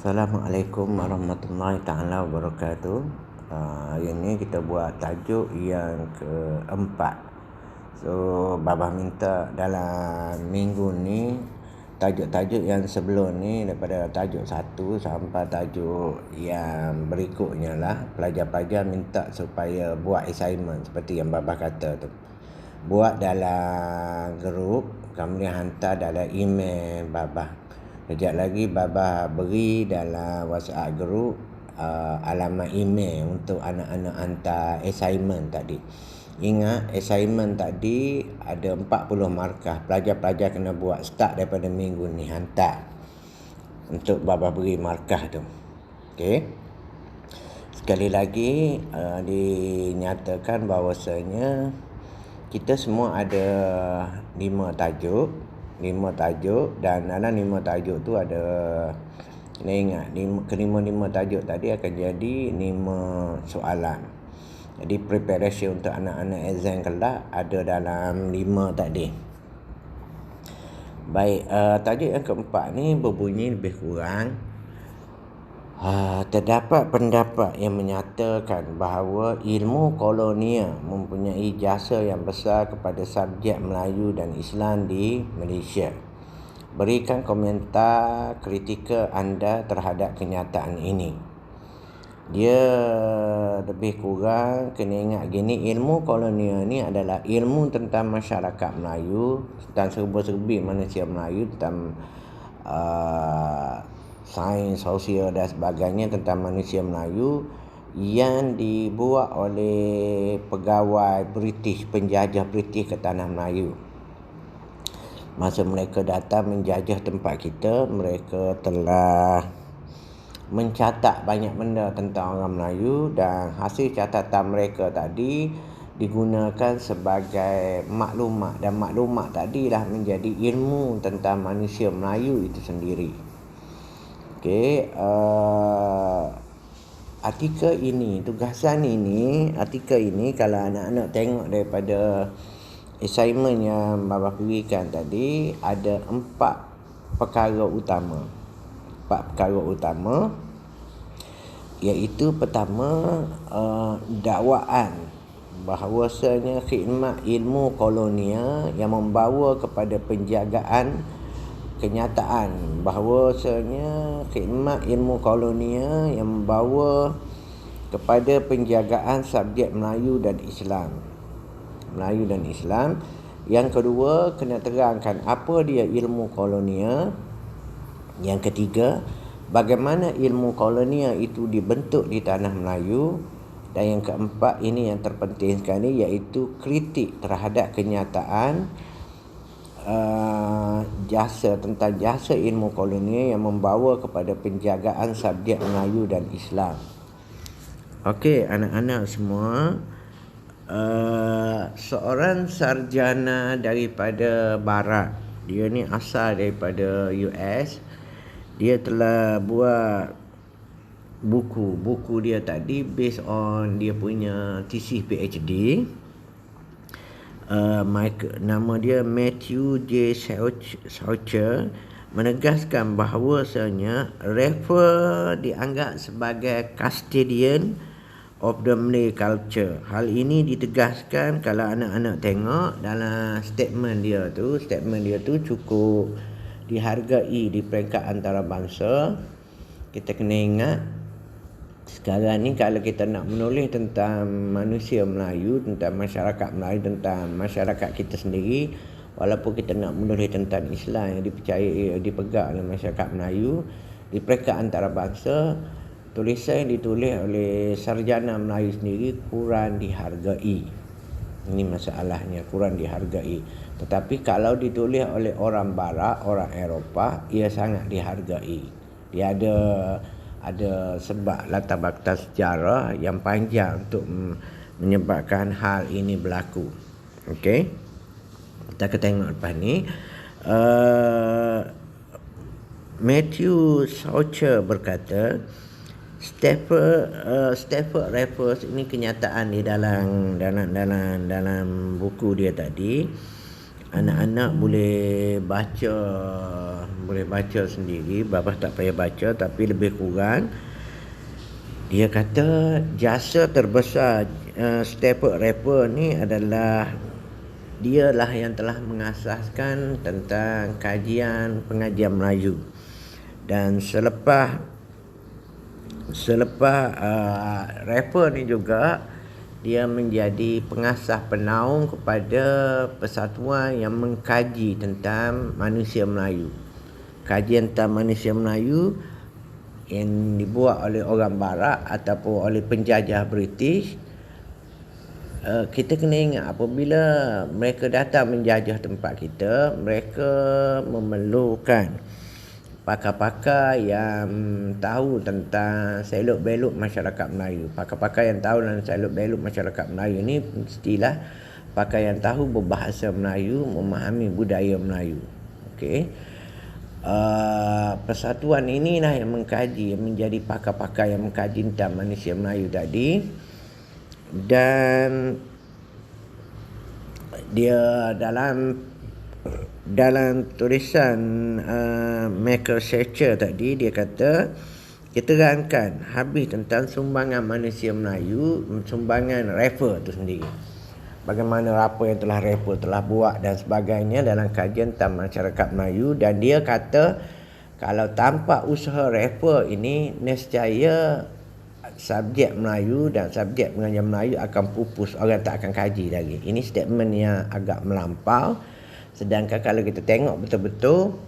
Assalamualaikum warahmatullahi taala wabarakatuh. Hari ini kita buat tajuk yang keempat. So, Babah minta dalam minggu ni tajuk-tajuk yang sebelum ni, daripada tajuk 1 sampai tajuk yang berikutnya lah, pelajar-pelajar minta supaya buat assignment seperti yang Babah kata tu. Buat dalam grup, kemudian hantar dalam email Babah. Kejap lagi Babah beri dalam WhatsApp group alamat email untuk anak-anak hantar assignment tadi. Ingat, assignment tadi ada 40 markah. Pelajar-pelajar kena buat start daripada minggu ni, hantar untuk Babah beri markah tu. Okey. Sekali lagi dinyatakan bahawasanya kita semua ada 5 tajuk dan dalam 5 tajuk tu ada, kena ingat, kelima-lima tajuk tadi akan jadi 5 soalan. Jadi preparation untuk anak-anak exam kelak ada dalam 5 tadi. Baik, tajuk yang keempat ni berbunyi lebih kurang, terdapat pendapat yang menyatakan bahawa ilmu kolonial mempunyai jasa yang besar kepada subjek Melayu dan Islam di Malaysia. Berikan komentar kritikal anda terhadap kenyataan ini. Dia lebih kurang kena ingat gini, ilmu kolonial ni adalah ilmu tentang masyarakat Melayu dan serba-serbi manusia Melayu, tentang sains, sosial dan sebagainya tentang manusia Melayu yang dibuat oleh pegawai British, penjajah British ke tanah Melayu. Masa mereka datang menjajah tempat kita, mereka telah mencatat banyak benda tentang orang Melayu, dan hasil catatan mereka tadi digunakan sebagai maklumat, dan maklumat tadilah menjadi ilmu tentang manusia Melayu itu sendiri. Okey, artikel ini, artikel ini kalau anak-anak tengok daripada assignment yang Babah berikan tadi, ada 4 perkara utama. 4 perkara utama, iaitu pertama, dakwaan bahawasanya khidmat ilmu kolonial yang membawa kepada penjagaan kenyataan bahawasanya khidmat ilmu kolonial yang membawa kepada penjagaan subjek Melayu dan Islam. Yang kedua, kena terangkan apa dia ilmu kolonial. Yang ketiga, bagaimana ilmu kolonial itu dibentuk di tanah Melayu. Dan yang keempat, ini yang terpenting sekali, iaitu kritik terhadap kenyataan jasa ilmu kolonial yang membawa kepada penjagaan subjek Melayu dan Islam. Okey, anak-anak semua, seorang sarjana daripada barat, dia ni asal daripada US, dia telah buat buku dia tadi based on dia punya thesis PhD. Nama dia Matthew J. Schaucher, menegaskan bahawasanya Raffles dianggap sebagai custodian of the Malay culture. Hal ini ditegaskan kalau anak-anak tengok dalam statement dia tu cukup dihargai di peringkat antarabangsa. Kita kena ingat, sekarang ni kalau kita nak menulis tentang manusia Melayu, tentang masyarakat Melayu, tentang masyarakat kita sendiri, walaupun kita nak menulis tentang Islam yang dipegang oleh masyarakat Melayu, di peringkat antarabangsa, tulisan yang ditulis oleh sarjana Melayu sendiri kurang dihargai. Ini masalahnya, kurang dihargai. Tetapi kalau ditulis oleh orang barat, orang Eropah, ia sangat dihargai. Dia ada sebab latar belakang sejarah yang panjang untuk menyebabkan hal ini berlaku. Okey, kita akan tengok lepas ni. Matthew Schaucher berkata, Stafford Raffles, ini kenyataan di dalam buku dia tadi. Anak-anak boleh baca boleh baca sendiri. Babah tak payah baca, tapi lebih kurang dia kata jasa terbesar Stafford Rapper ni adalah dialah yang telah mengasaskan tentang pengajian Melayu. Dan selepas rapper ni juga dia menjadi pengasas penaung kepada persatuan yang mengkaji tentang manusia Melayu. Kajian tentang manusia Melayu yang dibuat oleh orang Barat ataupun oleh penjajah British. Kita kena ingat apabila mereka datang menjajah tempat kita, mereka memerlukan pakar-pakar yang tahu tentang selok-belok masyarakat Melayu. Pakar-pakar yang tahu tentang selok-belok masyarakat Melayu ni mestilah pakar yang tahu berbahasa Melayu, memahami budaya Melayu. Okey. Persatuan inilah yang mengkaji, yang menjadi pakar-pakar yang mengkaji tentang manusia Melayu tadi. Dan dia dalam tulisan Michael Satcher tadi, dia kata kita terangkan habis tentang sumbangan manusia Melayu, sumbangan rapper tu sendiri, bagaimana apa yang rapper telah buat dan sebagainya dalam kajian tentang masyarakat Melayu. Dan dia kata kalau tanpa usaha rapper ini, nescaya subjek Melayu dan subjek pengajian Melayu akan pupus, orang tak akan kaji lagi. Ini statement yang agak melampau. Sedangkan kalau kita tengok betul-betul,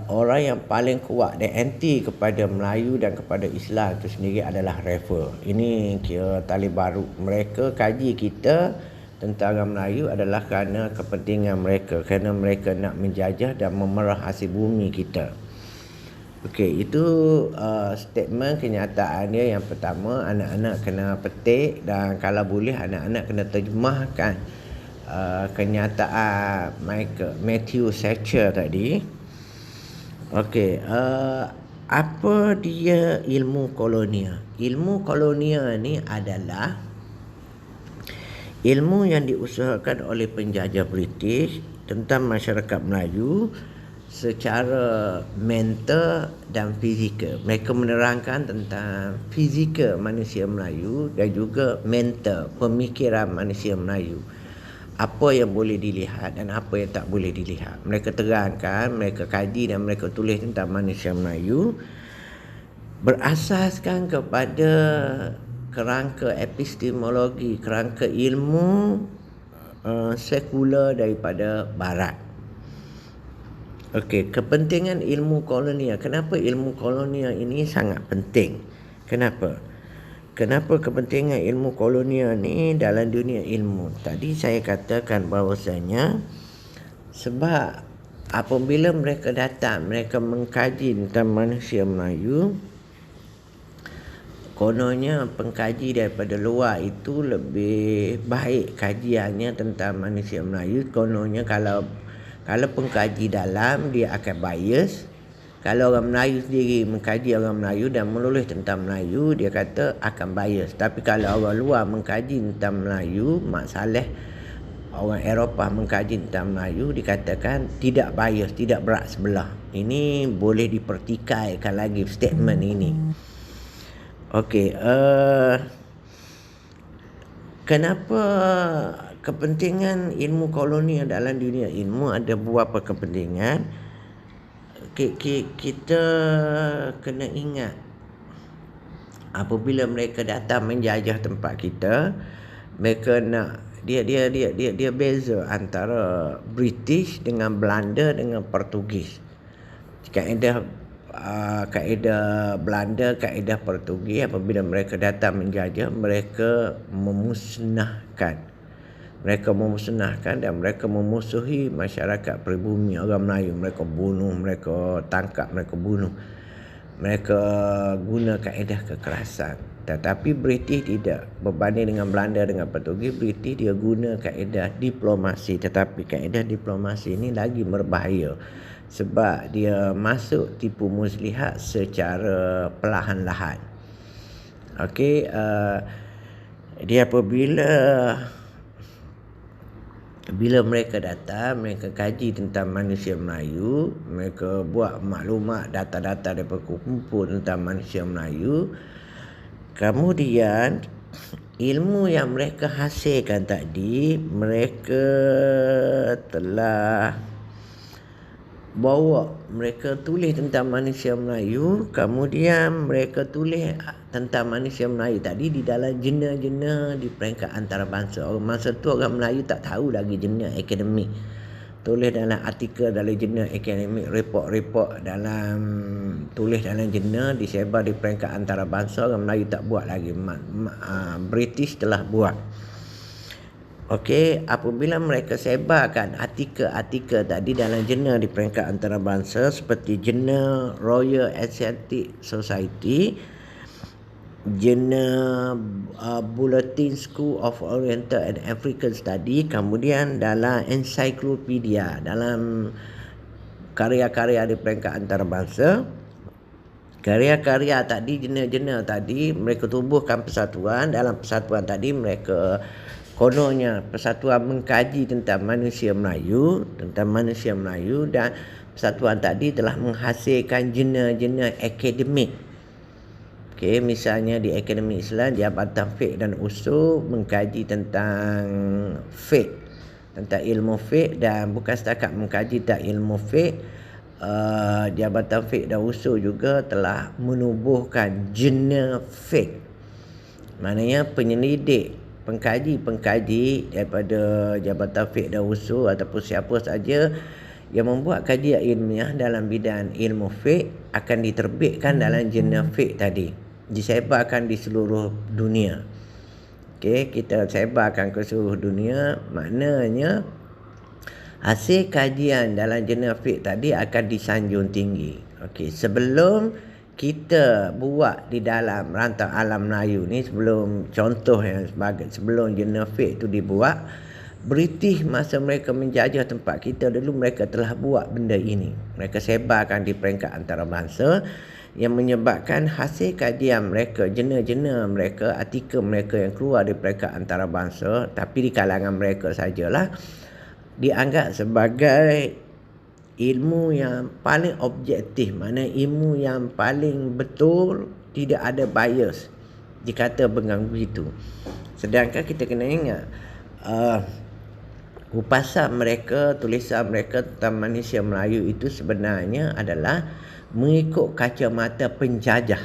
orang yang paling kuat dan anti kepada Melayu dan kepada Islam itu sendiri adalah rapper. Ini kira tali baru. Mereka kaji kita tentang orang Melayu adalah kerana kepentingan mereka, kerana mereka nak menjajah dan memerah hasil bumi kita. Okey, itu statement kenyataan dia yang pertama. Anak-anak kena petik, dan kalau boleh anak-anak kena terjemahkan kenyataan Matthew Satcher tadi. Okey, apa dia ilmu kolonial? Ilmu kolonial ni adalah ilmu yang diusahakan oleh penjajah British tentang masyarakat Melayu secara mental dan fizikal. Mereka menerangkan tentang fizikal manusia Melayu dan juga mental, pemikiran manusia Melayu. Apa yang boleh dilihat dan apa yang tak boleh dilihat. Mereka terangkan, mereka kaji dan mereka tulis tentang manusia Melayu berasaskan kepada kerangka epistemologi, kerangka ilmu sekular daripada Barat. Okey, kepentingan ilmu kolonial. Kenapa ilmu kolonial ini sangat penting? Kenapa kepentingan ilmu kolonial ni dalam dunia ilmu? Tadi saya katakan bahawasanya sebab apabila mereka datang, mereka mengkaji tentang manusia Melayu, kononnya pengkaji daripada luar itu lebih baik kajiannya tentang manusia Melayu. Kononnya kalau pengkaji dalam, dia akan bias. Kalau orang Melayu sendiri mengkaji orang Melayu dan menulis tentang Melayu, dia kata akan bias. Tapi kalau orang luar mengkaji tentang Melayu, Mak Saleh, orang Eropah mengkaji tentang Melayu, dikatakan tidak bias, tidak berat sebelah. Ini boleh dipertikaikan lagi statement ini. Okey, kenapa kepentingan ilmu kolonial dalam dunia ilmu? Ada beberapa kepentingan. Kita kena ingat apabila mereka datang menjajah tempat kita, mereka nak dia beza antara British dengan Belanda dengan Portugis. Kaedah Belanda, kaedah Portugis, apabila mereka datang menjajah, mereka memusnahkan dan mereka memusuhi masyarakat pribumi orang Melayu. Mereka bunuh, mereka tangkap, mereka bunuh. Mereka guna kaedah kekerasan. Tetapi British tidak. Berbanding dengan Belanda dengan Portugis, British dia guna kaedah diplomasi. Tetapi kaedah diplomasi ini lagi berbahaya, sebab dia masuk tipu muslihat secara perlahan-lahan. Okey, dia apabila bila mereka datang, mereka kaji tentang manusia Melayu, mereka buat maklumat, data-data daripada kumpul tentang manusia Melayu. Kemudian ilmu yang mereka hasilkan tadi, mereka telah bawa, mereka tulis tentang manusia Melayu, kemudian mereka tulis tentang manusia Melayu tadi di dalam jurnal-jurnal di peringkat antarabangsa. Masa tu orang Melayu tak tahu lagi jurnal akademik. Tulis dalam artikel dalam jurnal akademik, report-report dalam tulis dalam jurnal, disebar di peringkat antarabangsa. Orang Melayu tak buat lagi, British telah buat. Okey, apabila mereka sebarkan artikel-artikel tadi dalam jurnal di peringkat antarabangsa seperti jurnal Royal Asiatic Society, jurnal Bulletin School of Oriental and African Study, kemudian dalam ensiklopedia, dalam karya-karya di peringkat antarabangsa, karya-karya tadi, jurnal-jurnal tadi, mereka tubuhkan persatuan. Dalam persatuan tadi mereka kononnya persatuan mengkaji tentang manusia Melayu, dan persatuan tadi telah menghasilkan jurnal-jurnal akademik. Okey, misalnya di Akademi Islam, Jabatan Fiqh dan Usul mengkaji tentang fiqh, tentang ilmu fiqh, dan bukan setakat mengkaji tentang ilmu fiqh, Jabatan Fiqh dan Usul juga telah menubuhkan jurnal fiqh. Maknanya penyelidik, pengkaji daripada Jabatan Fiqh dan Usul ataupun siapa saja yang membuat kajian ilmiah dalam bidang ilmu fiqh akan diterbitkan dalam jurnal fiqh tadi, disebarkan di seluruh dunia. Okey, kita sebarkan ke seluruh dunia, maknanya hasil kajian dalam jurnal fiqh tadi akan disanjung tinggi. Okey, sebelum kita buat di dalam Rantau Alam Melayu ni, sebelum contoh yang sebagai sebelum jurnal fiqh tu dibuat, British masa mereka menjajah tempat kita dulu, mereka telah buat benda ini. Mereka sebarkan di peringkat antarabangsa, yang menyebabkan hasil kajian mereka, jurnal-jurnal mereka, artikel mereka yang keluar di peringkat antarabangsa, tapi di kalangan mereka sajalah, dianggap sebagai ilmu yang paling objektif, mana ilmu yang paling betul, tidak ada bias, dikata mengganggu itu. Sedangkan kita kena ingat, kupasan mereka, tulisan mereka tentang manusia Melayu itu sebenarnya adalah mengikut kacamata penjajah.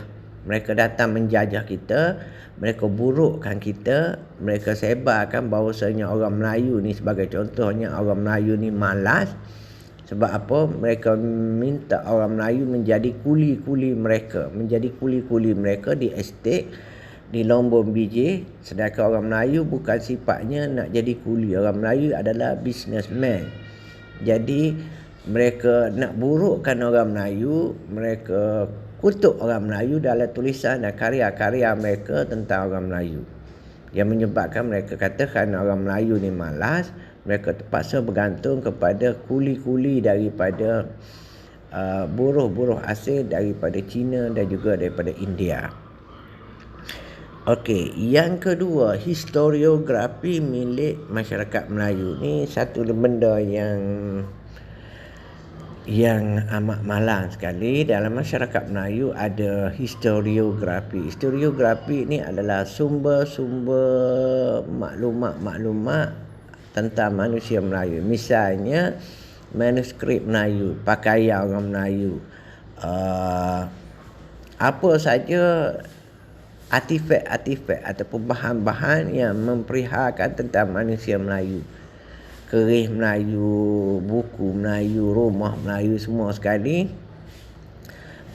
Mereka datang menjajah kita, mereka burukkan kita, mereka sebarkan bahawasanya orang Melayu ni, sebagai contohnya, orang Melayu ni malas. Sebab apa? Mereka minta orang Melayu menjadi kuli-kuli mereka di estate, di lombong biji. Sedangkan orang Melayu bukan sifatnya nak jadi kuli. Orang Melayu adalah businessman. Jadi mereka nak burukkan orang Melayu, mereka kutuk orang Melayu dalam tulisan dan karya-karya mereka tentang orang Melayu, yang menyebabkan mereka katakan orang Melayu ni malas. Mereka terpaksa bergantung kepada kuli-kuli daripada buruh-buruh asing daripada China dan juga daripada India. Okey, yang kedua, historiografi milik masyarakat Melayu ni satu benda yang amat malang sekali. Dalam masyarakat Melayu ada historiografi. Historiografi ni adalah sumber-sumber maklumat-maklumat tentang manusia Melayu. Misalnya manuskrip Melayu, pakaian orang Melayu, apa saja artifak-artifak ataupun bahan-bahan yang memperihalkan tentang manusia Melayu. Kerih Melayu, buku Melayu, rumah Melayu, semua sekali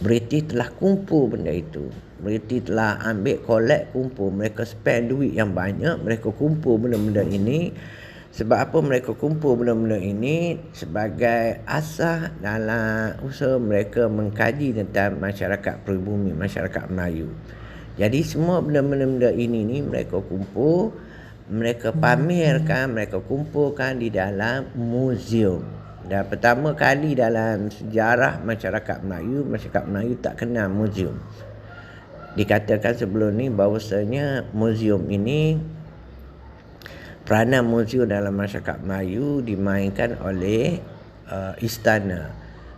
British telah kumpul benda itu. British telah ambil, collect, kumpul. Mereka spend duit yang banyak, mereka kumpul benda-benda ini. Sebab apa mereka kumpul benda-benda ini? Sebagai asas dalam usaha mereka mengkaji tentang masyarakat peribumi, masyarakat Melayu. Jadi semua benda-benda ini ni mereka kumpul, mereka pamerkan, mereka kumpulkan di dalam muzium. Dan pertama kali dalam sejarah masyarakat Melayu tak kenal muzium. Dikatakan sebelum ni bahawasanya muzium ini peranan muzium dalam masyarakat Melayu dimainkan oleh istana.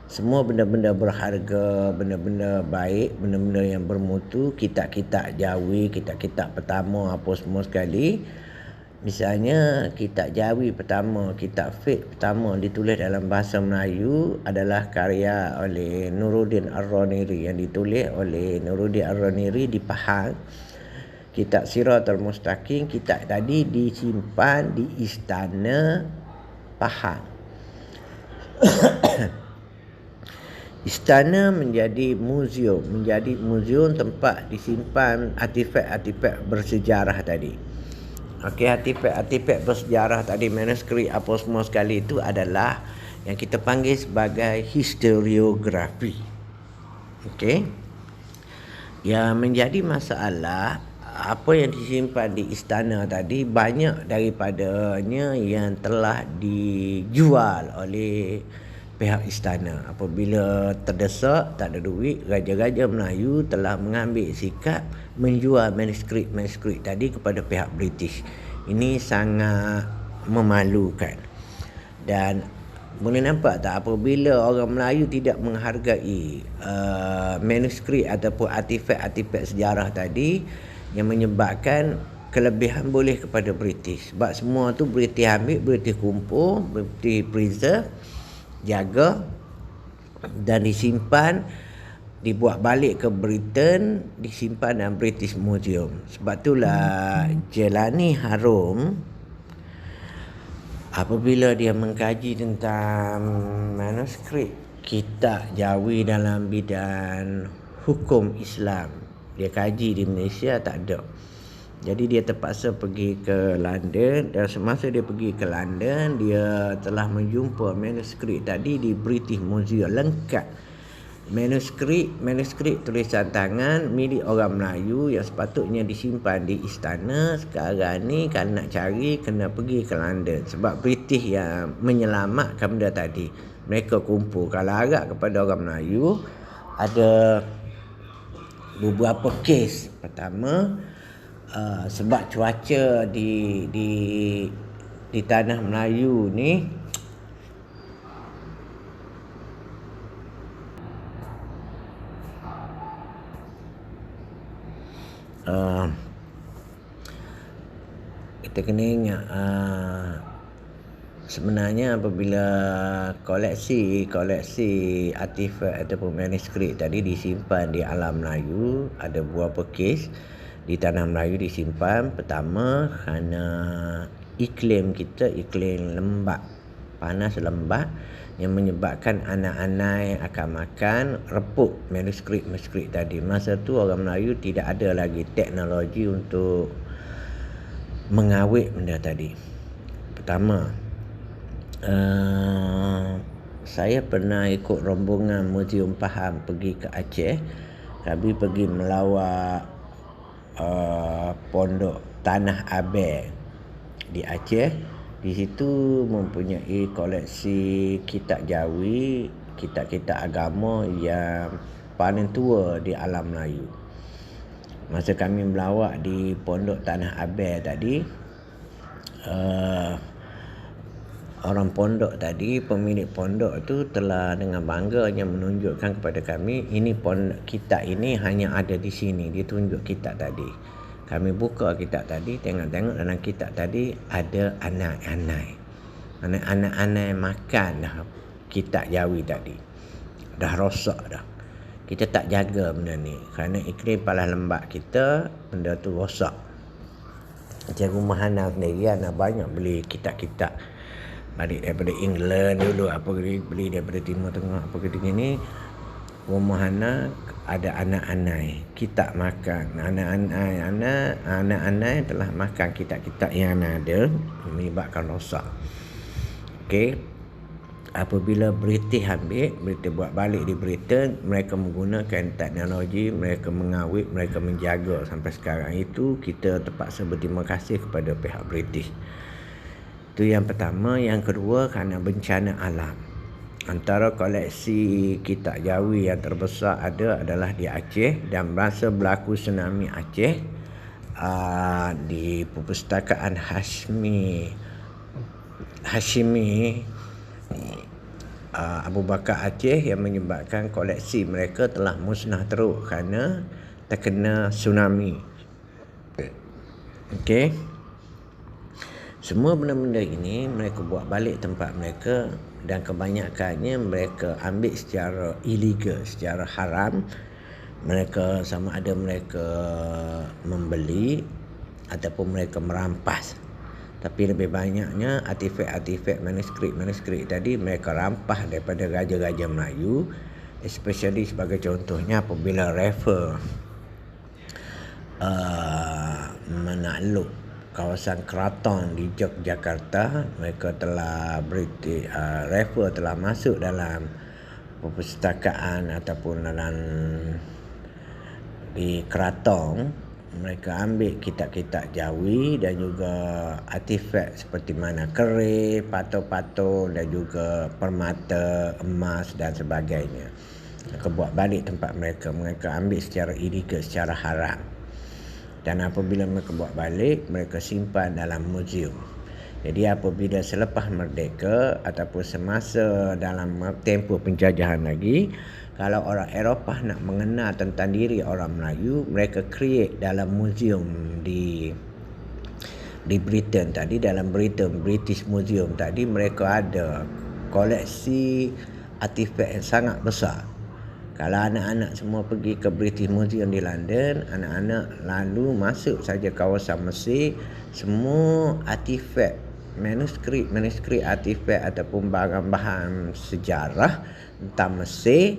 Semua benda-benda berharga, benda-benda baik, benda-benda yang bermutu, kitab-kitab Jawi, kitab-kitab pertama apa semua sekali. Misalnya kitab Jawi pertama, kitab fiqh pertama ditulis dalam bahasa Melayu adalah karya oleh Nuruddin Ar-Raniri, yang ditulis oleh Nuruddin Ar-Raniri di Pahang. Kitab Siratul Mustaqim, kitab tadi disimpan di Istana Pahang. Istana menjadi muzium tempat disimpan artifak-artifak bersejarah tadi. Okey, artifak-artifak bersejarah tadi, manuskrip apa semua sekali itu adalah yang kita panggil sebagai historiografi. Okey. Yang menjadi masalah, apa yang disimpan di istana tadi banyak daripadanya yang telah dijual oleh pihak istana. Apabila terdesak, tak ada duit, raja-raja Melayu telah mengambil sikap menjual manuskrip tadi kepada pihak British. Ini sangat memalukan. Dan boleh nampak tak, apabila orang Melayu tidak menghargai manuskrip ataupun artifak-artifak sejarah tadi, yang menyebabkan kelebihan boleh kepada British. Sebab semua tu British ambil, British kumpul, British preserve, jaga dan disimpan, dibuat balik ke Britain, disimpan dalam British Museum. Sebab itulah Jelani Harum apabila dia mengkaji tentang manuskrip kitab Jawi dalam bidang hukum Islam, dia kaji di Malaysia tak ada. Jadi dia terpaksa pergi ke London, dan semasa dia pergi ke London, dia telah menjumpa manuskrip tadi di British Museum lengkap. Manuskrip tulisan tangan milik orang Melayu yang sepatutnya disimpan di istana. Sekarang ni kalau nak cari kena pergi ke London, sebab British yang menyelamatkan benda tadi. Mereka kumpul. Kalau harap kepada orang Melayu, ada beberapa kes. Pertama, sebab cuaca di tanah Melayu ni kita kena ingat, sebenarnya apabila koleksi artifak ataupun manuskrip tadi disimpan di alam Melayu, ada beberapa kes di tanah Melayu disimpan. Pertama, kerana iklim kita, iklim lembap, panas lembap, yang menyebabkan anak-anak akan makan repuk manuskrip tadi. Masa tu orang Melayu tidak ada lagi teknologi untuk mengawet benda tadi. Pertama, saya pernah ikut rombongan Muzium Pahang pergi ke Aceh. Kami pergi melawat pondok Tanah Abel di Aceh. Di situ mempunyai koleksi kitab Jawi, kitab-kitab agama yang paling tua di alam Melayu. Masa kami melawat di pondok Tanah Abel tadi, orang pondok tadi, pemilik pondok tu telah dengan bangganya menunjukkan kepada kami, ini kitab ini hanya ada di sini. Dia tunjuk kitab tadi. Kami buka kitab tadi, tengok-tengok dalam kitab tadi ada anak-anak makan dah kitab Jawi tadi. Dah rosak dah. Kita tak jaga benda ni. Kerana iklim palas lembab kita, benda tu rosak. Macam rumah Hana sendiri, Hana banyak beli kitab-kitab balik daripada England dulu, apa beli daripada Timur Tengah, apa gini. Rumah Hana ada anak-anak, kitab makan. Anak-anak telah makan kitab-kitab yang Hana ada, menyebabkan rosak. Okey. Apabila British ambil, British buat balik di Britain, mereka menggunakan teknologi, mereka mengawet, mereka menjaga sampai sekarang. Itu kita terpaksa berterima kasih kepada pihak British. Itu yang pertama. Yang kedua, kerana bencana alam. Antara koleksi kitab Jawi yang terbesar adalah di Aceh, dan masa berlaku tsunami Aceh, di Perpustakaan Hashimi Abu Bakar Aceh, yang menyebabkan koleksi mereka telah musnah teruk kerana terkena tsunami. Okey. Semua benda-benda ini mereka buat balik tempat mereka, dan kebanyakannya mereka ambil secara illegal, secara haram. Mereka sama ada mereka membeli ataupun mereka merampas. Tapi lebih banyaknya artifak-artifak manuskrip tadi mereka rampas daripada raja-raja Melayu, especially sebagai contohnya apabila Raffles menakluk kawasan Keraton di Yogyakarta, mereka telah Raffles telah masuk dalam perpustakaan ataupun dalam di Keraton. Mereka ambil kitab-kitab Jawi dan juga artifak seperti mana keris, patung-patung dan juga permata, emas dan sebagainya. Mereka buat balik tempat mereka. Mereka ambil secara illegal, secara haram. Dan apabila mereka buat balik, mereka simpan dalam muzium. Jadi apabila selepas merdeka ataupun semasa dalam tempoh penjajahan lagi, kalau orang Eropah nak mengenal tentang diri orang Melayu, mereka create dalam muzium di Britain tadi, dalam British Museum tadi, mereka ada koleksi artifak yang sangat besar. Kalau anak-anak semua pergi ke British Museum di London, anak-anak lalu masuk saja kawasan Mesir, semua artifak, manuskrip artifak ataupun bahan-bahan sejarah tentang Mesir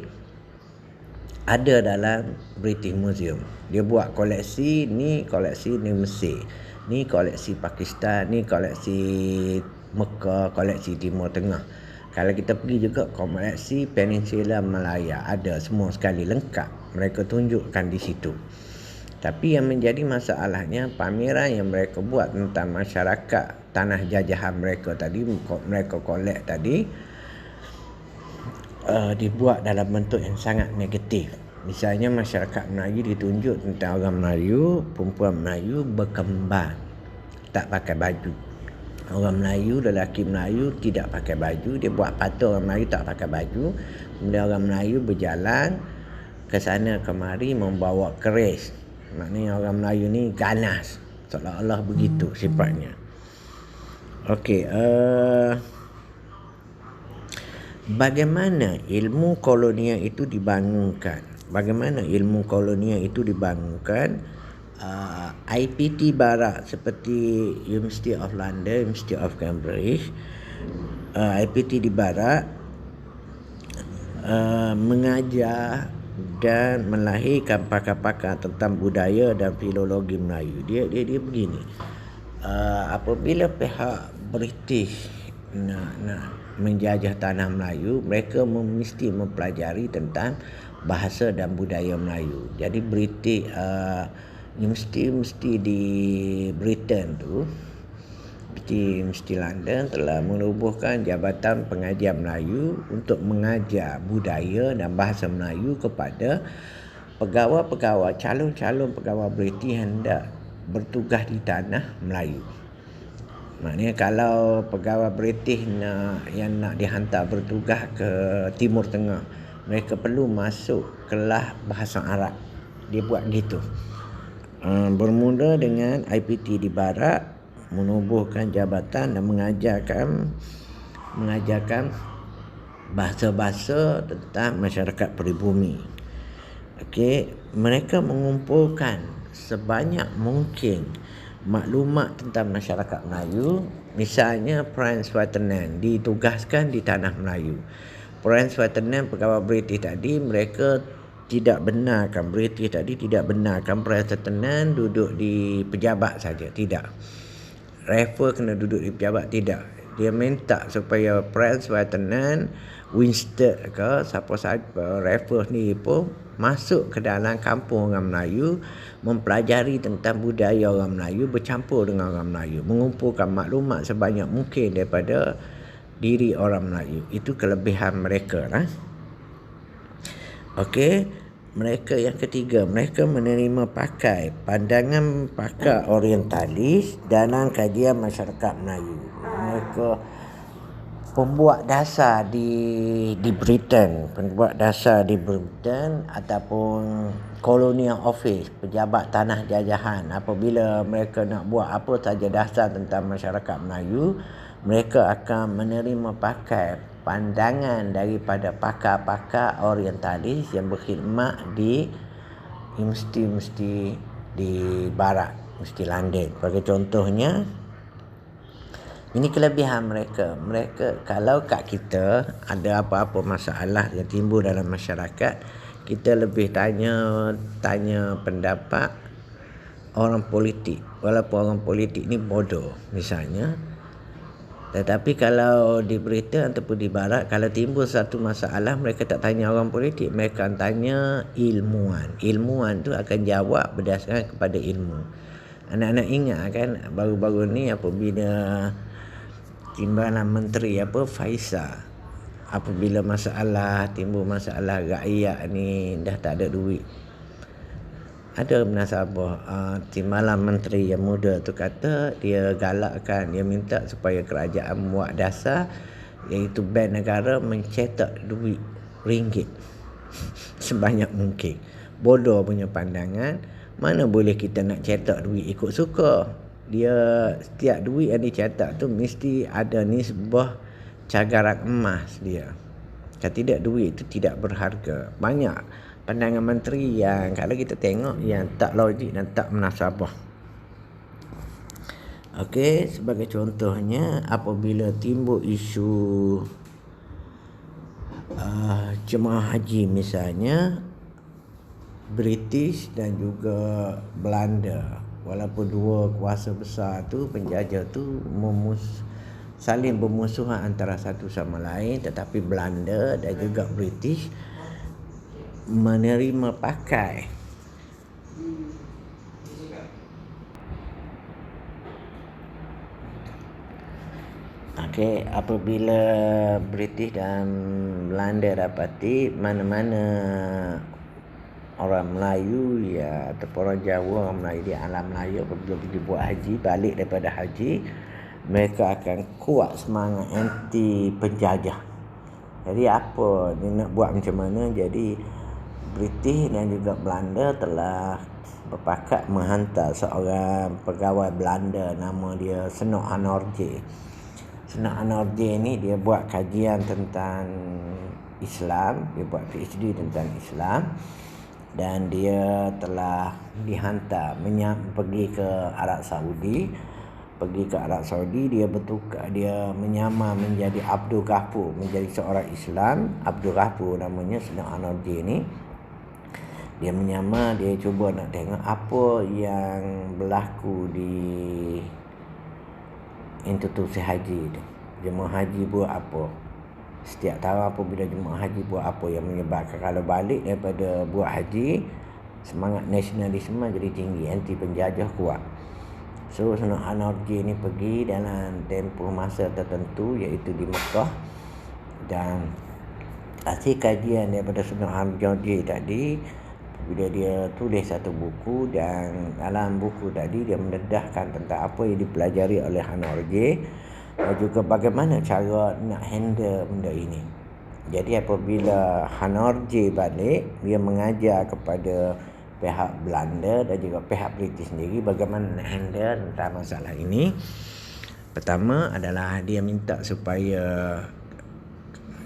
ada dalam British Museum. Dia buat koleksi ni Mesir, ni koleksi Pakistan, ni koleksi Mekah, koleksi Timur Tengah. Kalau kita pergi juga koleksi Peninsula Malaya, ada semua sekali lengkap, mereka tunjukkan di situ. Tapi yang menjadi masalahnya, pameran yang mereka buat tentang masyarakat tanah jajahan mereka tadi, mereka kolek tadi, dibuat dalam bentuk yang sangat negatif. Misalnya masyarakat Melayu ditunjuk tentang orang Melayu, perempuan Melayu berkembang, tak pakai baju. Orang Melayu, lelaki Melayu tidak pakai baju. Dia buat patung orang Melayu tak pakai baju. Kemudian orang Melayu berjalan ke sana kemari membawa keris. Maknanya orang Melayu ni ganas, seolah-olah begitu sifatnya. Okey, bagaimana ilmu kolonial itu dibangunkan? IPT Barat seperti University of London, University of Cambridge, IPT di Barat mengajar dan melahirkan pakar-pakar tentang budaya dan filologi Melayu. Dia begini. Apabila pihak British nak menjajah tanah Melayu, mereka mesti mempelajari tentang bahasa dan budaya Melayu. Jadi British mesti di Britain tu, mesti London telah menubuhkan Jabatan Pengajar Melayu untuk mengajar budaya dan bahasa Melayu kepada pegawai-pegawai, calon-calon pegawai British yang hendak bertugas di tanah Melayu. Maknanya kalau pegawai British yang nak dihantar bertugas ke Timur Tengah, mereka perlu masuk kelas bahasa Arab. Dia buat gitu. Bermula dengan IPT di Barat menubuhkan jabatan dan mengajarkan bahasa-bahasa tentang masyarakat peribumi. Okey, mereka mengumpulkan sebanyak mungkin maklumat tentang masyarakat Melayu. Misalnya Franz Ferdinand ditugaskan di tanah Melayu. Franz Ferdinand, pegawai British tadi, tidak benarkan Franz Ferdinand duduk di pejabat saja, tidak. Raffles kena duduk di pejabat, tidak. Dia minta supaya Franz Ferdinand, Winston ke siapa sahaja, Raffles ni pun masuk ke dalam kampung orang Melayu, mempelajari tentang budaya orang Melayu, bercampur dengan orang Melayu, mengumpulkan maklumat sebanyak mungkin daripada diri orang Melayu. Itu kelebihan mereka lah. Okey, Mereka yang ketiga, mereka menerima pakai pandangan pakar orientalis dalam kajian masyarakat Melayu. Mereka pembuat dasar di Britain, ataupun Colonial Office, pejabat tanah jajahan. Apabila mereka nak buat apa saja dasar tentang masyarakat Melayu, mereka akan menerima pakai pandangan daripada pakar-pakar orientalis yang berkhidmat di mesti di barat, mesti London. Sebagai contohnya, ini kelebihan mereka. Mereka kalau kat kita ada apa-apa masalah yang timbul dalam masyarakat, kita lebih tanya pendapat orang politik. Walaupun orang politik ni bodoh misalnya. Tetapi kalau di Britain ataupun di barat, kalau timbul satu masalah, mereka tak tanya orang politik, mereka akan tanya ilmuwan. Ilmuwan tu akan jawab berdasarkan kepada ilmu. Anak-anak ingat kan baru-baru ni apabila Timbalan Menteri Faisal, apabila timbul masalah rakyat ni dah tak ada duit, ada nasabah Timbalan Menteri yang muda tu kata dia galakkan, dia minta supaya kerajaan buat dasar, iaitu Bank Negara mencetak duit ringgit sebanyak mungkin. Bodoh punya pandangan. Mana boleh kita nak cetak duit ikut suka. Dia setiap duit yang dicetak tu mesti ada nisbah cagaran emas dia. Kalau tidak, duit itu tidak berharga. Banyak pandangan menteri yang kalau kita tengok yang tak logik dan tak munasabah. Okey, sebagai contohnya apabila timbul isu jemaah haji misalnya, British dan juga Belanda, walaupun dua kuasa besar tu, penjajah tu saling bermusuhan antara satu sama lain, tetapi Belanda dan juga British menerima pakai apabila British dan Belanda dapati mana-mana orang Melayu ataupun orang Jawa, orang Melayu di alam Melayu apabila pergi buat haji, balik daripada haji, mereka akan kuat semangat anti penjajah. Jadi apa dia nak buat macam mana? Jadi British dan juga Belanda telah berpakat menghantar seorang pegawai Belanda, nama dia Senok Hanorje. Senok Hanorje ni dia buat kajian tentang Islam, dia buat PhD tentang Islam, dan dia telah dihantar pergi ke Arab Saudi. Dia menyamar menjadi Abdul Ghafur, menjadi seorang Islam. Abdul Ghafur namanya Senok Hanorje ni. Dia menyamar, dia cuba nak tengok apa yang berlaku di institusi haji tu. Jemaah haji buat apa? Setiap tahun apabila jemaah haji buat apa yang menyebabkan kalau balik daripada buat haji, semangat nasionalisme jadi tinggi, anti penjajah kuat. So Senok Hanorje ni pergi dalam tempoh masa tertentu, iaitu di Mekah, dan hasil kajian daripada Senok Hanorje tadi, bila dia tulis satu buku, dan dalam buku tadi dia mendedahkan tentang apa yang dipelajari oleh Hanorje dan juga bagaimana cara nak handle benda ini. Jadi apabila Hanorje balik, dia mengajar kepada pihak Belanda dan juga pihak British sendiri bagaimana nak handle tentang masalah ini. Pertama adalah dia minta supaya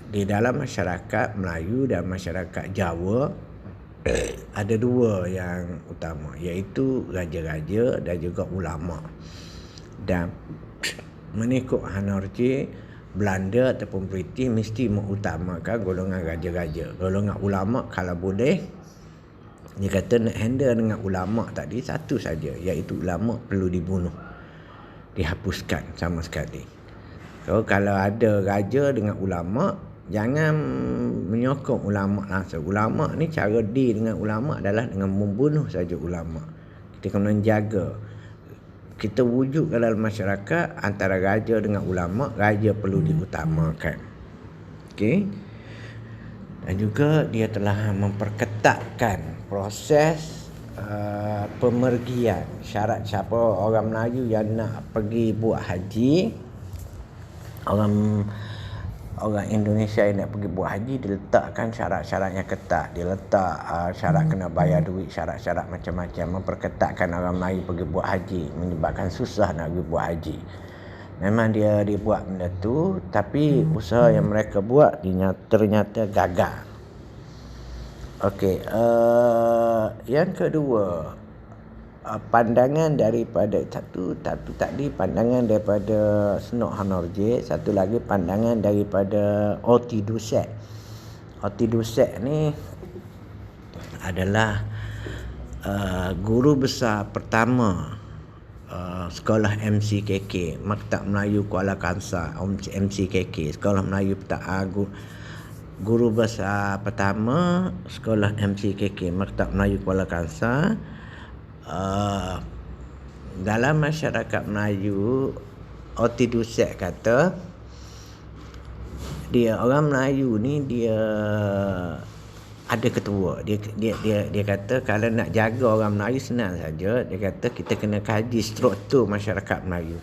di dalam masyarakat Melayu dan masyarakat Jawa ada dua yang utama, iaitu raja-raja dan juga ulama. Dan mengikut Hanorje, Belanda ataupun British mesti mengutamakan golongan raja-raja. Golongan ulama kalau boleh, dia kata nak handle dengan ulama tadi satu saja, iaitu ulama perlu dibunuh, dihapuskan sama sekali. So, kalau ada raja dengan ulama, jangan menyokong ulama langsung. Ulama ni cara deal dengan ulama adalah dengan membunuh saja ulama. Kita kena jaga, kita wujud dalam masyarakat antara raja dengan ulama, raja perlu diutamakan. Okey. Dan juga dia telah memperketatkan proses pemergian. Syarat siapa orang Melayu yang nak pergi buat haji, orang Indonesia yang nak pergi buat haji, diletakkan syarat-syarat yang ketat. Dia letak syarat kena bayar duit, syarat-syarat macam-macam, memperketatkan orang Melayu pergi buat haji, menyebabkan susah nak pergi buat haji. Memang dia dibuat benda tu, tapi usaha yang mereka buat ternyata gagal. Okey, yang kedua, pandangan daripada satu tadi pandangan daripada Senok Hanorje, satu lagi pandangan daripada Oti Dusek. Oti Dusek ni adalah guru besar pertama sekolah MCKK, Maktab Melayu Kuala Kangsar, MCKK, sekolah Melayu guru besar pertama sekolah MCKK, Maktab Melayu Kuala Kangsar. Dalam masyarakat Melayu, Oti Dusek kata dia orang Melayu ni dia ada ketua. Dia kata kalau nak jaga orang Melayu senang saja. Dia kata kita kena kaji struktur masyarakat Melayu.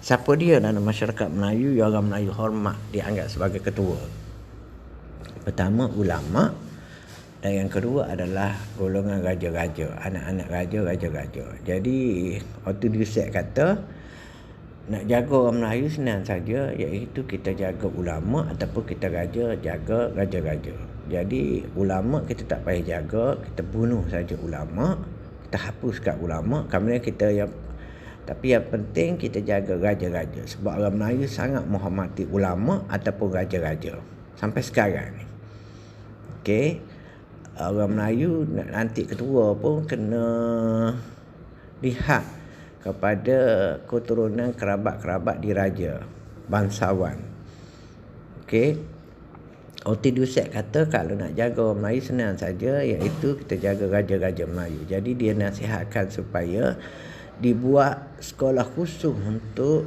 Siapa dia dalam masyarakat Melayu yang orang Melayu hormat, dianggap sebagai ketua? Pertama, ulama. Dan yang kedua adalah golongan raja-raja, anak-anak raja-raja. Jadi Oti Dusek kata nak jaga orang Melayu senang saja, iaitu kita jaga ulama ataupun kita jaga raja-raja. Jadi ulama kita tak payah jaga, kita bunuh saja ulama, kita hapuskan ulama. Kemudian tapi yang penting kita jaga raja-raja, sebab orang Melayu sangat menghormati ulama ataupun raja-raja sampai sekarang ni. Okey. Orang Melayu nak lantik ketua pun kena lihat kepada keturunan kerabat-kerabat diraja, bangsawan. Okey. Oti Dusek kata kalau nak jaga orang Melayu senang saja, iaitu kita jaga raja-raja Melayu. Jadi dia nasihatkan supaya dibuat sekolah khusus untuk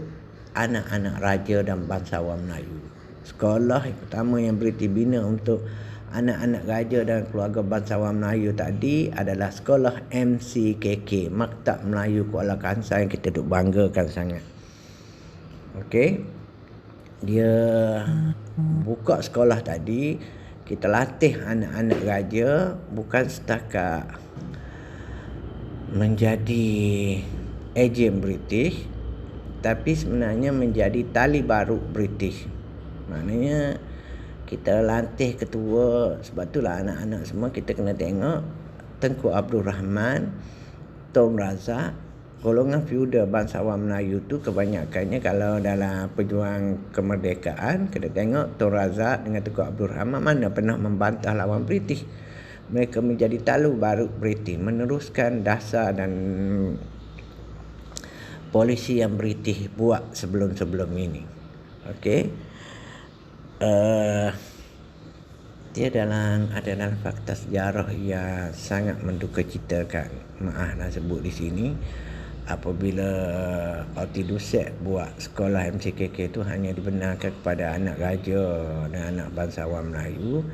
anak-anak raja dan bangsawan Melayu. Sekolah yang pertama yang dibina untuk anak-anak raja dan keluarga bangsawan Melayu tadi adalah sekolah MCKK, Maktab Melayu Kuala Kangsar, yang kita duk banggakan sangat. Okey. Dia buka sekolah tadi, kita latih anak-anak raja bukan setakat menjadi ejen British, tapi sebenarnya menjadi tali barut British. Maknanya kita latih ketua. Sebab itulah anak-anak semua kita kena tengok Tengku Abdul Rahman, Tun Razak, golongan feudal bangsawan Melayu tu kebanyakannya kalau dalam perjuangan kemerdekaan, kita tengok Tun Razak dengan Tengku Abdul Rahman mana pernah membantah lawan British. Mereka menjadi talu barut British, meneruskan dasar dan polisi yang British buat sebelum-sebelum ini. Okey. Dia dalam fakta sejarah yang sangat mendukacitakan. Maaf nak sebut di sini, apabila Oti Dusek buat sekolah MCKK itu hanya dibenarkan kepada anak raja dan anak bangsawan Melayu.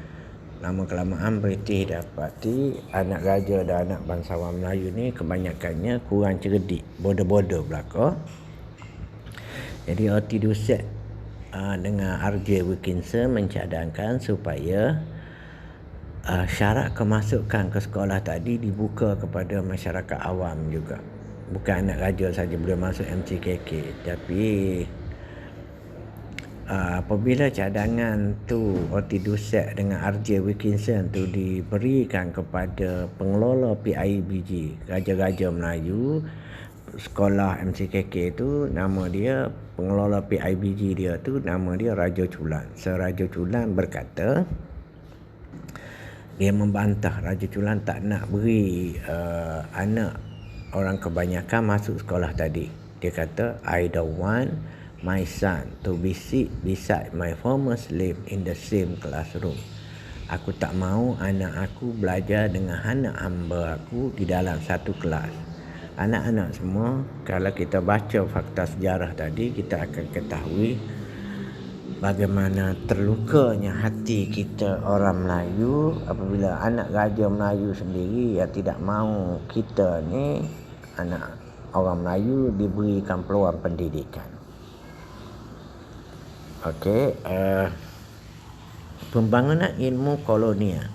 Lama kelamaan British dapati anak raja dan anak bangsawan Melayu ni kebanyakannya kurang cerdik, bodoh-bodoh belaka. Jadi Oti Dusek dengan R.J. Wilkinson mencadangkan supaya syarat kemasukan ke sekolah tadi dibuka kepada masyarakat awam juga. Bukan anak raja saja boleh masuk MCKK, tapi apabila cadangan tu Oti Dusek dengan R.J. Wilkinson tu diberikan kepada pengelola PIBG, Raja-Raja Melayu, sekolah MCKK tu nama dia, pengelola PIBG dia tu nama dia Raja Chulan. Raja Chulan berkata, dia membantah Raja Chulan tak nak beri anak orang kebanyakan masuk sekolah tadi. Dia kata, I don't want my son to be sit beside my former slave in the same classroom. Aku tak mahu anak aku belajar dengan anak hamba aku di dalam satu kelas. Anak-anak semua, kalau kita baca fakta sejarah tadi, kita akan ketahui bagaimana terlukanya hati kita orang Melayu apabila anak raja Melayu sendiri yang tidak mahu kita ni anak orang Melayu diberikan peluang pendidikan. Okey, pembangunan ilmu kolonial.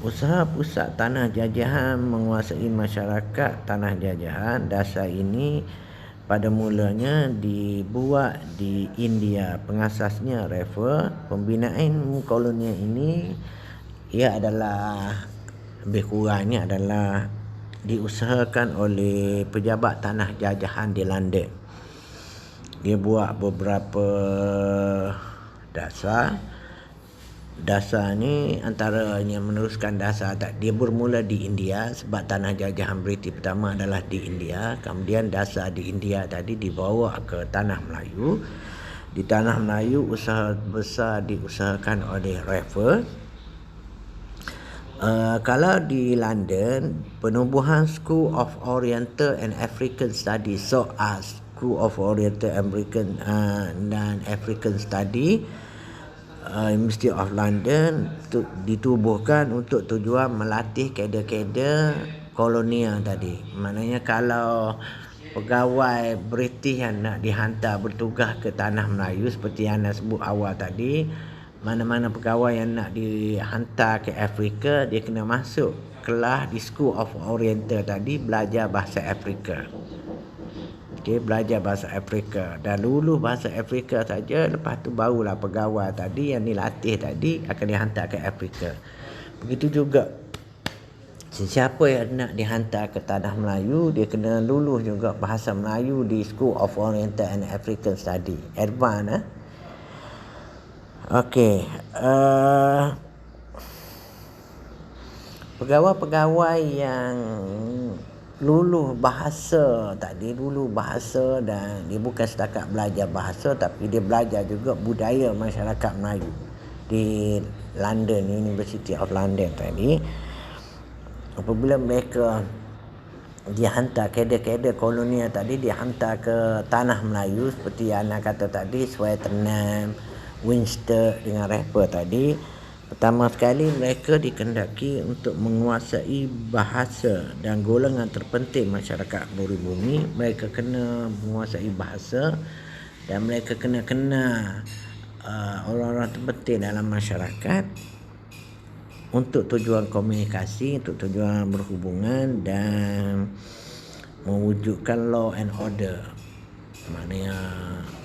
Usaha pusat tanah jajahan menguasai masyarakat tanah jajahan. Dasar ini pada mulanya dibuat di India. Pengasasnya Raffles. Pembinaan kolonial ini ia adalah lebih kurangnya adalah diusahakan oleh pejabat tanah jajahan di London. Dia buat beberapa dasar. Dasar ni antaranya meneruskan dasar dia bermula di India sebab tanah jajahan British pertama adalah di India. Kemudian dasar di India tadi dibawa ke tanah Melayu. Di tanah Melayu usaha besar diusahakan oleh Raffles. Kalau di London, penubuhan School of Oriental and African Studies, School of Oriental American dan African Study, University of London ditubuhkan untuk tujuan melatih kader-kader kolonial tadi. Maknanya kalau pegawai British yang nak dihantar bertugas ke tanah Melayu seperti yang anda sebut awal tadi, mana-mana pegawai yang nak dihantar ke Afrika, dia kena masuk kelas di School of Oriental tadi, belajar bahasa Afrika. Okay, belajar bahasa Afrika dan lulus bahasa Afrika saja, lepas tu barulah pegawai tadi yang dilatih tadi akan dihantar ke Afrika. Begitu juga sesiapa yang nak dihantar ke tanah Melayu, dia kena lulus juga bahasa Melayu di School of Oriental and African Study, advance. Okey, pegawai-pegawai yang lulus bahasa dan dia bukan setakat belajar bahasa tapi dia belajar juga budaya masyarakat Melayu di London, University of London tadi. Apabila mereka dihantar, kader-kader kolonial tadi dihantar ke tanah Melayu seperti yang anda kata tadi, Swettenham, Winchester dengan Raffles tadi. Pertama sekali mereka dikehendaki untuk menguasai bahasa dan golongan terpenting masyarakat pribumi. Mereka kena menguasai bahasa dan mereka kena kenal orang-orang terpenting dalam masyarakat untuk tujuan komunikasi, untuk tujuan berhubungan dan mewujudkan law and order. Maknanya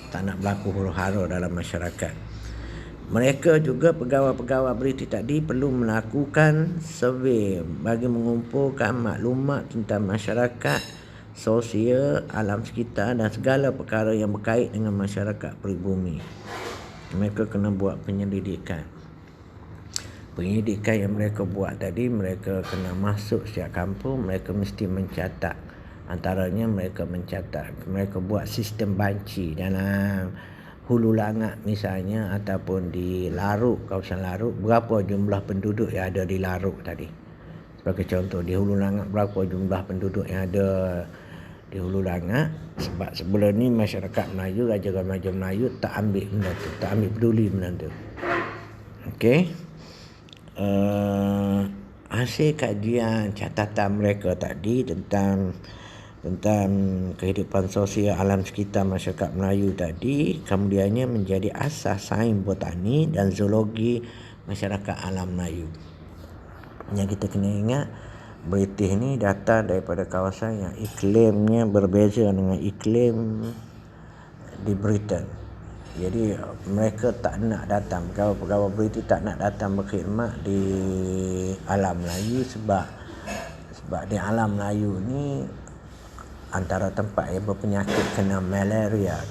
tak nak berlaku huru-hara dalam masyarakat. Mereka juga pegawai-pegawai British tadi perlu melakukan survey bagi mengumpulkan maklumat tentang masyarakat, sosial, alam sekitar dan segala perkara yang berkait dengan masyarakat pribumi. Mereka kena buat penyelidikan. Penyelidikan yang mereka buat tadi, mereka kena masuk setiap kampung, mereka mesti mencatat. Antaranya mereka buat sistem banci dalam Hulu Langat misalnya, ataupun di Laruk, kawasan Laruk, berapa jumlah penduduk yang ada di Laruk tadi. Sebagai contoh, di Hulu Langat berapa jumlah penduduk yang ada di Hulu Langat. Sebab sebelum ni masyarakat Melayu, raja-raja Melayu tak ambil benda tu, tak ambil peduli benda tu. Okey. Hasil kajian catatan mereka tadi tentang kehidupan sosial alam sekitar masyarakat Melayu tadi, kemudiannya menjadi asas sains botani dan zoologi masyarakat alam Melayu. Yang kita kena ingat, British ni datang daripada kawasan yang iklimnya berbeza dengan iklim di Britain. Jadi mereka tak nak datang, pegawai British tak nak datang berkhidmat di alam Melayu sebab di alam Melayu ni antara tempat yang berpenyakit kena malaria.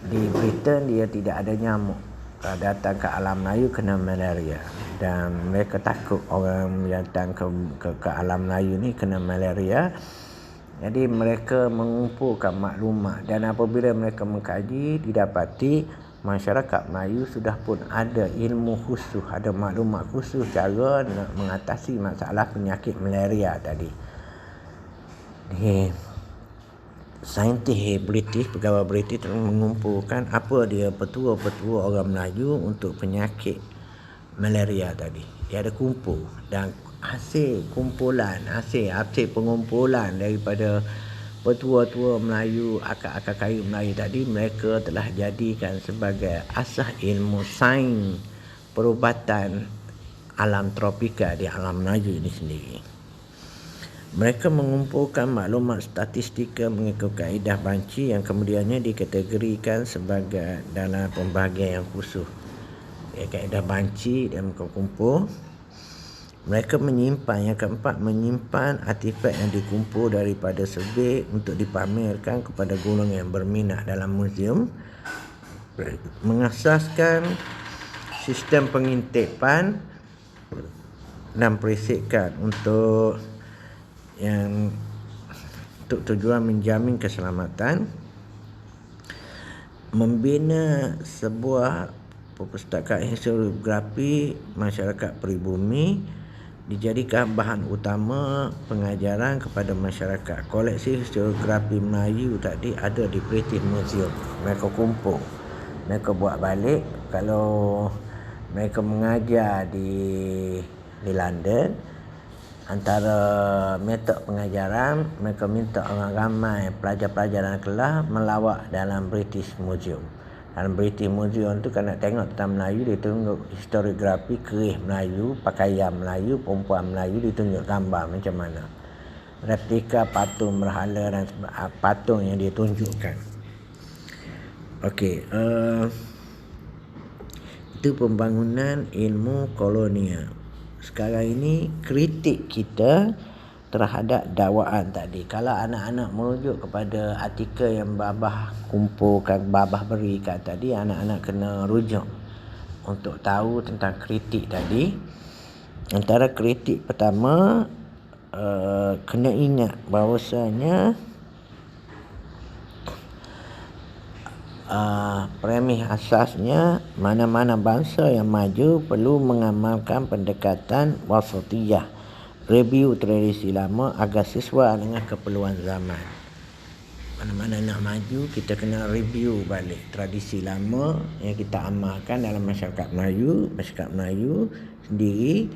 Di Britain dia tidak ada nyamuk. Kalau datang ke alam Melayu kena malaria, dan mereka takut orang yang datang ke alam Melayu ni kena malaria. Jadi mereka mengumpulkan maklumat, dan apabila mereka mengkaji, didapati masyarakat Melayu sudah pun ada ilmu khusus, ada maklumat khusus cara nak mengatasi masalah penyakit malaria tadi. saintis British, pegawai British telah mengumpulkan apa dia petua-petua orang Melayu untuk penyakit malaria tadi. Dia ada kumpul, dan hasil pengumpulan daripada petua-tua Melayu, akar-akar kayu Melayu tadi, mereka telah jadikan sebagai asas ilmu sains perubatan alam tropika di alam Melayu ini sendiri. Mereka mengumpulkan maklumat statistika mengikut kaedah banci yang kemudiannya dikategorikan sebagai dalam pembahagian yang khusus. Kaedah banci dan kumpul. Mereka menyimpan artifak yang dikumpul daripada survey untuk dipamerkan kepada golongan yang berminat dalam muzium. Mengasaskan sistem pengintipan dan perisikan untuk tujuan menjamin keselamatan, membina sebuah perpustakaan historiografi masyarakat peribumi, dijadikan bahan utama pengajaran kepada masyarakat. Koleksi historiografi Melayu tadi ada di British Museum. Mereka kumpul, mereka buat balik. Kalau mereka mengajar di London, antara metod pengajaran, mereka minta orang ramai pelajar-pelajar dalam kelas melawat dalam British Museum. Dalam British Museum tu, kalau nak tengok tentang Melayu, dia tunjuk historiografi keris Melayu, pakaian Melayu, perempuan Melayu, ditunjuk gambar macam mana, replika patung berhala dan patung yang dia tunjukkan. Okey, itu pembangunan ilmu kolonial. Sekarang ini kritik kita terhadap dakwaan tadi. Kalau anak-anak merujuk kepada artikel yang Babah kumpulkan, Babah berikan tadi, anak-anak kena rujuk untuk tahu tentang kritik tadi. Antara kritik pertama, kena ingat bahawasanya premis asasnya, mana-mana bangsa yang maju perlu mengamalkan pendekatan wasatiyah, review tradisi lama agar sesuai dengan keperluan zaman. Mana-mana nak maju, kita kena review balik tradisi lama yang kita amalkan dalam masyarakat Melayu sendiri,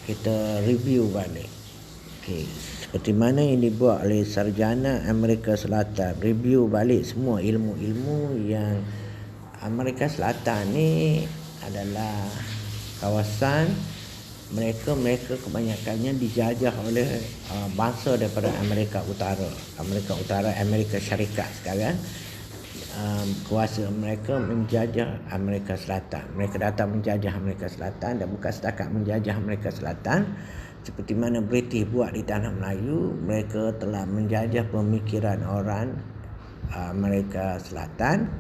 kita review balik. Okey, seperti mana yang dibuat oleh sarjana Amerika Selatan, review balik semua ilmu-ilmu yang Amerika Selatan ni adalah kawasan mereka kebanyakannya dijajah oleh bangsa daripada Amerika Utara, Amerika Syarikat sekarang. Kuasa mereka menjajah Amerika Selatan. Mereka datang menjajah Amerika Selatan, dan bukan setakat menjajah Amerika Selatan. Seperti mana British buat di tanah Melayu, mereka telah menjajah pemikiran orang Amerika Selatan.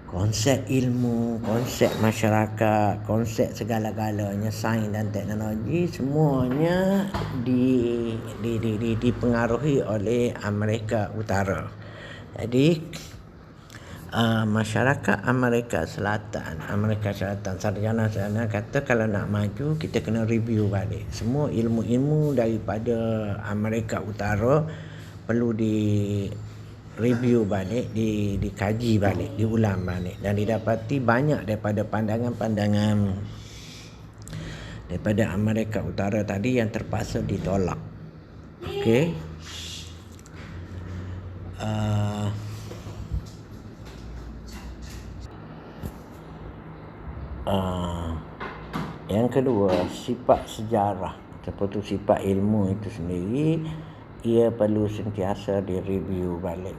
Konsep ilmu, konsep masyarakat, konsep segala-galanya, sains dan teknologi, semuanya dipengaruhi oleh Amerika Utara. Jadi masyarakat Amerika Selatan, sarjana-sarjana kata kalau nak maju, kita kena review balik semua ilmu-ilmu daripada Amerika Utara, perlu review balik, dikaji balik, diulang balik, dan didapati banyak daripada pandangan-pandangan daripada Amerika Utara tadi yang terpaksa ditolak. Okey. Yang kedua, sifat sejarah atau sifat ilmu itu sendiri, ia perlu sentiasa direview balik.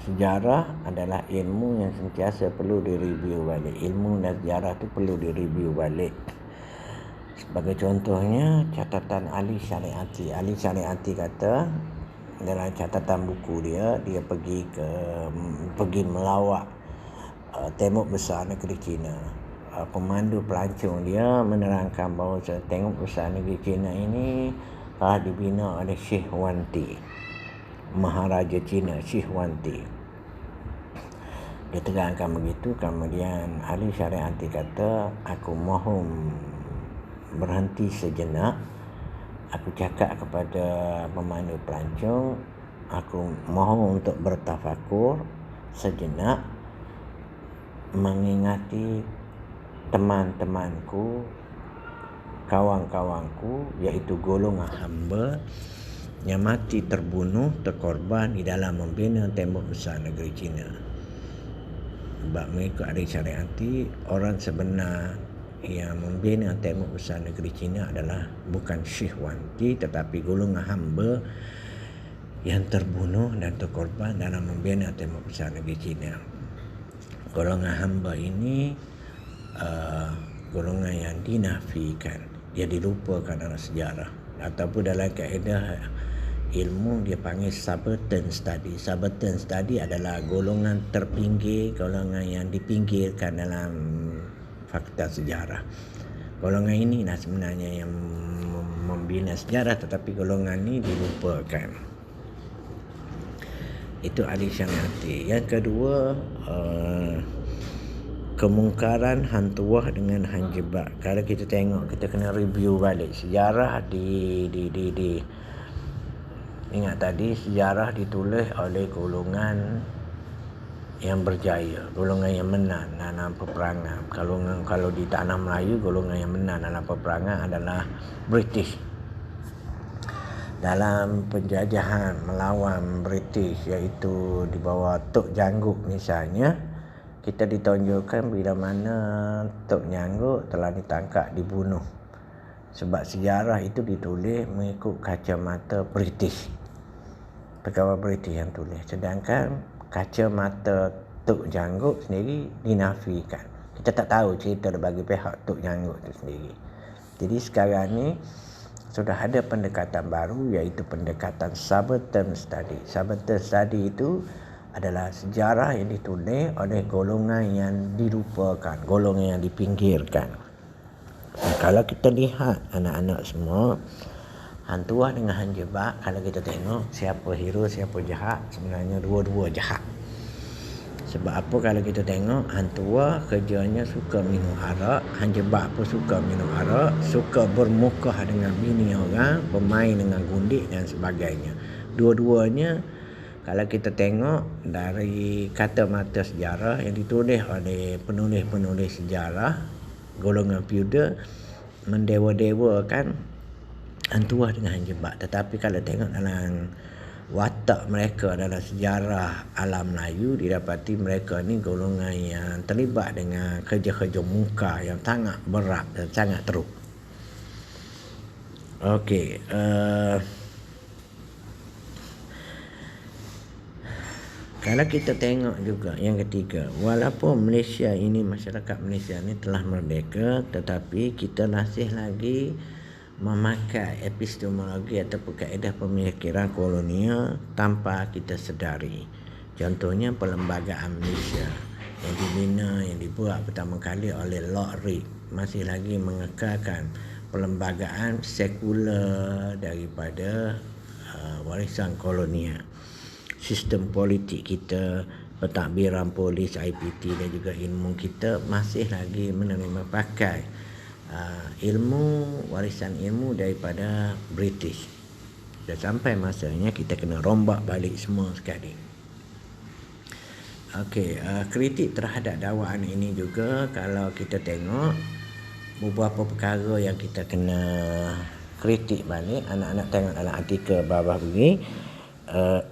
Sejarah adalah ilmu yang sentiasa perlu direview balik. Ilmu dan sejarah itu perlu direview balik. Sebagai contohnya, catatan Ali Syariati kata dalam catatan buku dia pergi melawat tembok besar negeri China. Pemandu pelancong dia menerangkan bahawa tembok besar negeri China ini telah dibina oleh Syekh Wanti, Maharaja Cina Syekh Wanti. Dia terangkan begitu. Kemudian Ali Syariati kata, aku mohon berhenti sejenak. Aku cakap kepada pemandu pelancong, aku mohon untuk bertafakur sejenak mengingati teman-temanku, kawan-kawanku, iaitu golongan hamba yang mati terbunuh, terkorban di dalam membina tembok besar negeri China. Sebab mengikut hadis syariat, orang sebenar yang membina tembok besar negeri China adalah bukan Syekh Wanti, tetapi golongan hamba yang terbunuh dan terkorban dalam membina tembok besar negeri China. Golongan hamba ini golongan yang dinafikan, dia dilupakan dalam sejarah, ataupun dalam kaedah ilmu dia panggil subaltern study. Subaltern study adalah golongan terpinggir, golongan yang dipinggirkan dalam fakta sejarah. Golongan ini lah sebenarnya yang membina sejarah, tetapi golongan ini dilupakan. Itu ahli syariati. Yang kedua, kemungkaran hantuah dengan hanjebak. Kalau kita tengok, kita kena review balik sejarah ingat tadi, sejarah ditulis oleh golongan yang berjaya, golongan yang menang dalam peperangan. Kalau di tanah Melayu, golongan yang menang dalam peperangan adalah British. Dalam penjajahan melawan British, iaitu di bawah Tok Janggut misalnya, kita ditunjukkan bila mana Tok Janggut telah ditangkap, dibunuh. Sebab sejarah itu ditulis mengikut kacamata British, pegawai British yang tulis. Sedangkan kacamata Tok Janggut sendiri dinafikan. Kita tak tahu cerita bagi pihak Tok Janggut itu sendiri. Jadi sekarang ni sudah ada pendekatan baru, iaitu pendekatan subaltern study. Subaltern study itu adalah sejarah yang ditulis oleh golongan yang dilupakan, golongan yang dipinggirkan. Kalau kita lihat anak-anak semua, hantuah dengan hanjebak, kalau kita tengok siapa hero, siapa jahat, sebenarnya dua-dua jahat. Sebab apa? Kalau kita tengok, hantuah kerjanya suka minum arak, hanjebak pun suka minum arak, suka bermukah dengan bini orang, bermain dengan gundik dan sebagainya. Dua-duanya, kalau kita tengok dari kata-mata sejarah yang ditulis oleh penulis-penulis sejarah, golongan feudal mendewa-dewakan hantuah dengan hanjebak. Tetapi kalau tengok dalam watak mereka dalam sejarah alam Melayu, didapati mereka ni golongan yang terlibat dengan kerja-kerja muka yang sangat berat dan sangat teruk. Okey, kalau kita tengok juga yang ketiga, walaupun Malaysia ini, masyarakat Malaysia ini telah merdeka, tetapi kita masih lagi memakai epistemologi ataupun kaedah pemikiran kolonial tanpa kita sedari. Contohnya perlembagaan Malaysia yang dibina, yang dibuat pertama kali oleh Lord Reed, masih lagi mengekalkan perlembagaan sekular daripada warisan kolonial. Sistem politik kita, pentadbiran polis, IPT dan juga ilmu kita masih lagi menerima pakai ilmu, warisan ilmu daripada British. Dah sampai masanya kita kena rombak balik semua sekali. Okey, kritik terhadap dakwaan ini juga, kalau kita tengok beberapa perkara yang kita kena kritik balik. Anak-anak tengok dalam artikel bawah begini,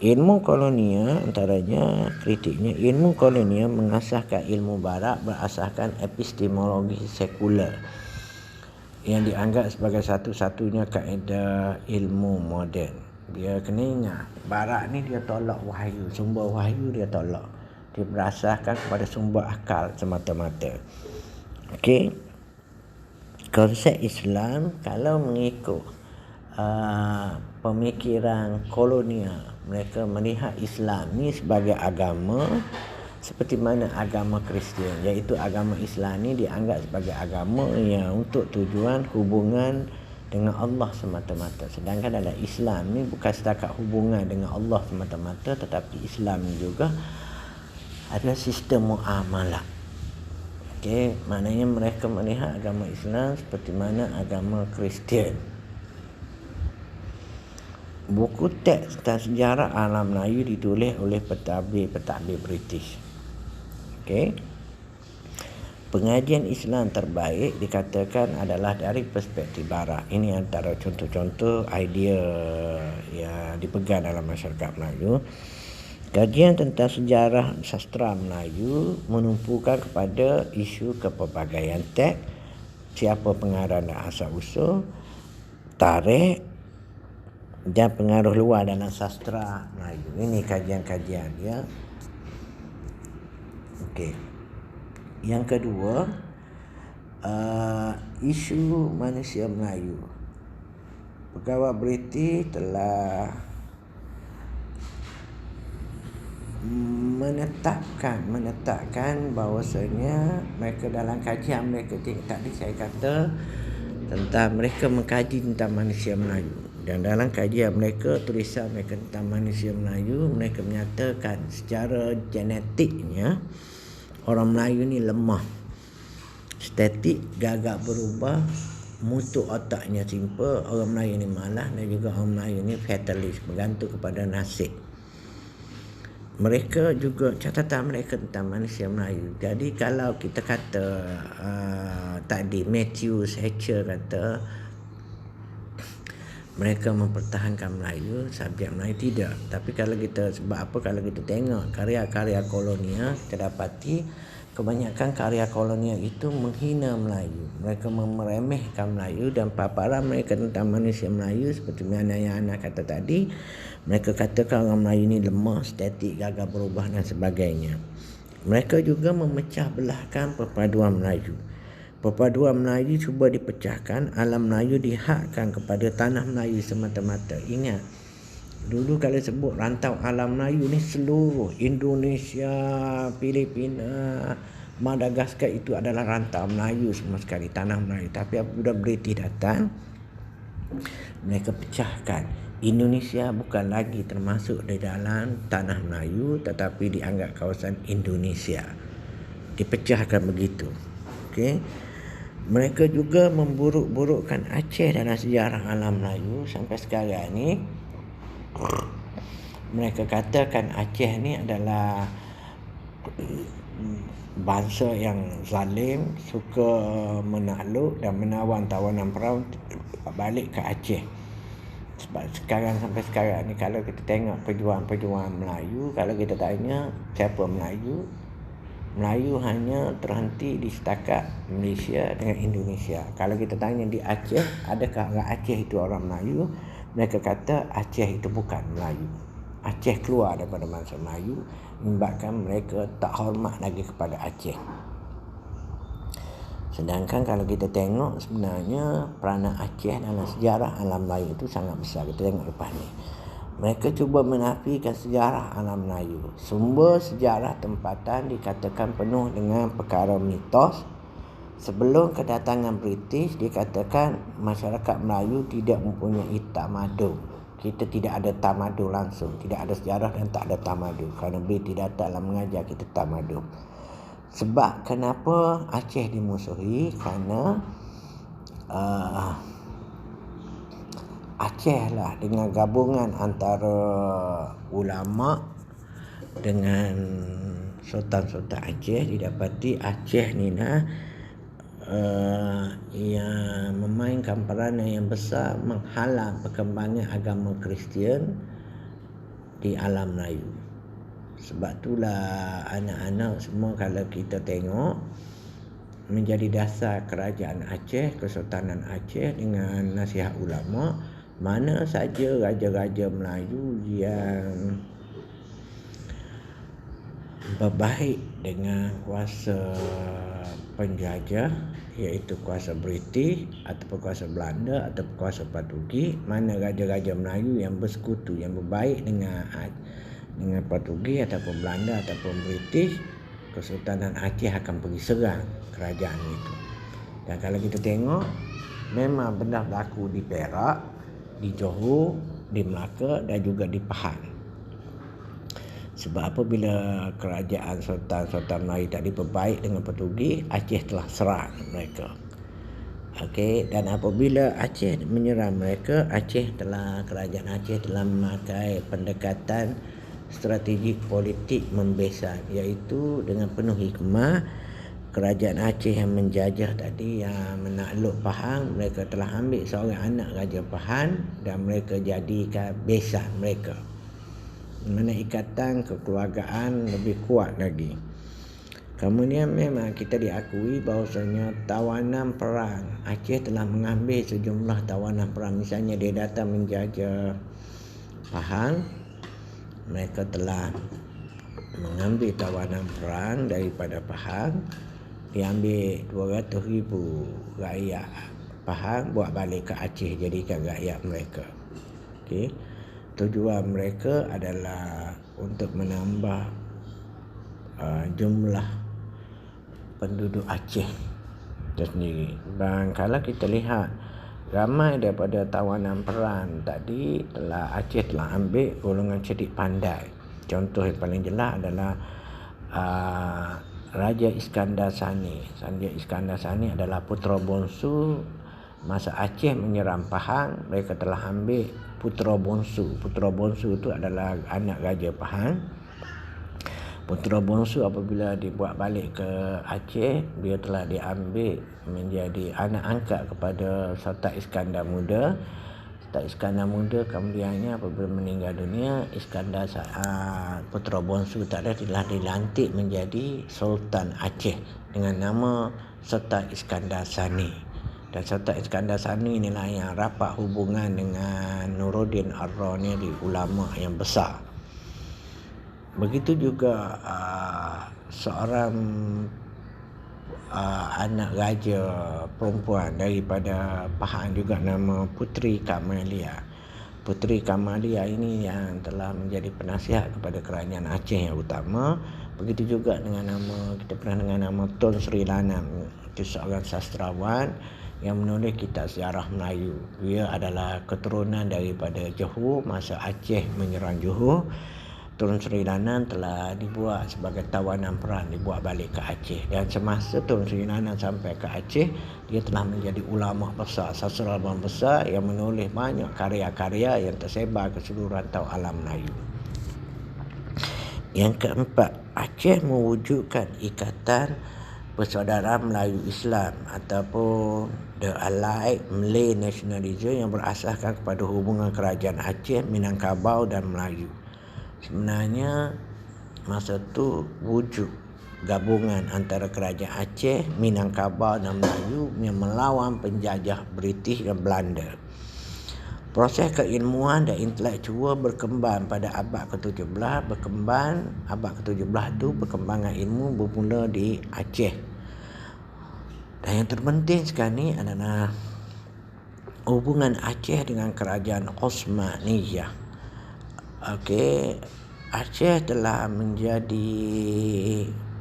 ilmu kolonial, antaranya kritiknya, ilmu kolonial mengasahkan ilmu barat berasaskan epistemologi sekular yang dianggap sebagai satu-satunya kaedah ilmu moden. Dia kena ingat, barat ni dia tolak wahyu, sumber wahyu dia tolak. Dia berasaskan kepada sumber akal semata-mata. Okey, konsep Islam kalau mengikut pemikiran kolonial, mereka melihat Islam ni sebagai agama seperti mana agama Kristian, iaitu agama Islam ni dianggap sebagai agama yang untuk tujuan hubungan dengan Allah semata-mata. Sedangkan dalam Islam ni bukan setakat hubungan dengan Allah semata-mata, tetapi Islam ni juga ada sistem muamalah. Okey, maknanya mereka melihat agama Islam seperti mana agama Kristian. buku teks tentang sejarah alam Melayu ditulis oleh pentadbir British. Okey. Pengajian Islam terbaik dikatakan adalah dari perspektif barat. Ini antara contoh-contoh idea yang dipegang dalam masyarakat Melayu. Kajian tentang sejarah sastra Melayu menumpukan kepada isu kepelbagaian teks, siapa pengarang dan asal-usul, tarikh dan pengaruh luar dalam sastra Melayu. Ini kajian-kajian dia. Okey. Yang kedua, isu manusia Melayu. Pegawai British telah menetapkan bahawasanya mereka dalam kajian mereka tadi saya kata tentang mereka mengkaji tentang manusia Melayu, dan dalam kajian mereka, tulisan mereka tentang manusia Melayu, mereka menyatakan secara genetiknya orang Melayu ni lemah, statik, gagap berubah, mutu otaknya simple. Orang Melayu ni malas, dan juga orang Melayu ni fatalis, bergantung kepada nasib. Mereka juga catatan mereka tentang manusia Melayu. Jadi kalau kita kata tadi Matthew Hatcher kata mereka mempertahankan Melayu, subjek Melayu, tidak. Tapi kalau kita tengok karya-karya kolonial, kita dapati kebanyakan karya kolonial itu menghina Melayu. Mereka meremehkan Melayu, dan paparan mereka tentang manusia Melayu seperti mana yang Ana kata tadi, mereka katakan orang Melayu ni lemah, statik, gagal berubah dan sebagainya. Mereka juga memecah belahkan perpaduan Melayu. Perpaduan Melayu cuba dipecahkan, alam Melayu dihakkan kepada tanah Melayu semata-mata. Ingat, dulu kalau sebut rantau alam Melayu ni seluruh Indonesia, Filipina, Madagaskar itu adalah rantau Melayu semua sekali, tanah Melayu. Tapi apabila British datang, mereka pecahkan. Indonesia bukan lagi termasuk di dalam tanah Melayu, tetapi dianggap kawasan Indonesia. Dipecahkan begitu. Okey. Mereka juga memburuk-burukkan Aceh dalam sejarah alam Melayu sampai sekarang ni. Mereka katakan Aceh ni adalah bangsa yang zalim, suka menakluk dan menawan tawanan perang balik ke Aceh. Sebab sampai sekarang ni kalau kita tengok perjuangan Melayu, kalau kita tanya siapa Melayu hanya terhenti di setakat Malaysia dengan Indonesia. Kalau kita tanya di Aceh, adakah orang Aceh itu orang Melayu? Mereka kata Aceh itu bukan Melayu. Aceh keluar daripada bangsa Melayu, menyebabkan mereka tak hormat lagi kepada Aceh. Sedangkan kalau kita tengok sebenarnya peranan Aceh dalam sejarah alam Melayu itu sangat besar. Kita tengok lepas ni. Mereka cuba menafikan sejarah alam Melayu. Sumber sejarah tempatan dikatakan penuh dengan perkara mitos. Sebelum kedatangan British, dikatakan masyarakat Melayu tidak mempunyai tamadun. Kita tidak ada tamadun langsung. Tidak ada sejarah dan tak ada tamadun. Kerana British datanglah mengajar kita tamadun. Sebab kenapa Aceh dimusuhi? Kerana Aceh lah dengan gabungan antara ulama dengan sultan-sultan Aceh, didapati Aceh ni yang memainkan peranan yang besar menghalang perkembangan agama Kristian di alam Melayu. Sebab itulah anak-anak semua kalau kita tengok menjadi dasar kerajaan Aceh, Kesultanan Aceh dengan nasihat ulama. Mana saja raja-raja Melayu yang berbaik dengan kuasa penjajah, iaitu kuasa British ataupun kuasa Belanda ataupun kuasa Portugis, mana raja-raja Melayu yang bersekutu, yang berbaik dengan Portugis ataupun Belanda ataupun British, Kesultanan Aceh akan pergi serang kerajaan itu. Dan kalau kita tengok, memang benar berlaku di Perak, di Johor, di Melaka dan juga di Pahang. Sebab apabila kerajaan Sultan Melayu tadi berbaik dengan Portugis, Aceh telah serang mereka. Okey, dan apabila Aceh menyerang mereka, kerajaan Aceh telah memakai pendekatan strategik politik membesan, iaitu dengan penuh hikmah. Kerajaan Aceh yang menjajah tadi, yang menakluk Pahang, mereka telah ambil seorang anak Raja Pahang dan mereka jadikan besan mereka. Mana ikatan kekeluargaan lebih kuat lagi. Kemudian memang kita diakui bahawasanya tawanan perang, Aceh telah mengambil sejumlah tawanan perang. Misalnya dia datang menjajah Pahang, mereka telah mengambil tawanan perang daripada Pahang. Diambil 200,000 rakyat Pahang, buat balik ke Aceh, jadikan rakyat mereka. Okey. Tujuan mereka adalah untuk menambah jumlah penduduk Aceh itu sendiri. Dan kalau kita lihat ramai daripada tawanan perang tadi Aceh telah ambil golongan cerdik pandai. Contoh yang paling jelas adalah Raja Iskandar Sani. Raja Iskandar Sani adalah putera bongsu masa Aceh menyerang Pahang. Mereka telah ambil putera bongsu. Putera bongsu itu adalah anak Raja Pahang. Putera bongsu apabila dibuat balik ke Aceh, dia telah diambil menjadi anak angkat kepada Sultan Iskandar Muda. Sultan Iskandar Muda kemudiannya apabila meninggal dunia, putera bongsu telah dilantik menjadi Sultan Aceh dengan nama Sultan Iskandar Sani. Dan Sultan Iskandar Sani inilah yang rapat hubungan dengan Nuruddin Ar-Rani, ulama yang besar. Begitu juga seorang anak raja perempuan daripada Pahang juga, nama Puteri Kamalia. Puteri Kamalia ini yang telah menjadi penasihat kepada kerajaan Aceh yang utama. Begitu juga dengan kita pernah dengan nama Tun Sri Lanang. Itu seorang sastrawan yang menulis kitab sejarah Melayu. Dia adalah keturunan daripada Johor masa Aceh menyerang Johor. Tun Sri Lanang telah dibuat sebagai tawanan perang, dibuat balik ke Aceh. Dan semasa Tun Sri Lanang sampai ke Aceh, dia telah menjadi ulama besar, sastrawan besar yang menulis banyak karya-karya yang tersebar ke seluruh rantau alam Melayu. Yang keempat, Aceh mewujudkan ikatan persaudaraan Melayu Islam ataupun The Allied Malay Nationalism yang berasaskan kepada hubungan kerajaan Aceh, Minangkabau dan Melayu. Sebenarnya masa tu wujud gabungan antara kerajaan Aceh, Minangkabau dan Melayu yang melawan penjajah British dan Belanda. Proses keilmuan dan intelektual berkembang pada abad ke-17. Abad ke-17 itu perkembangan ilmu bermula di Aceh. Dan yang terpenting sekali adalah hubungan Aceh dengan kerajaan Osmaniyah. Okey, Aceh telah menjadi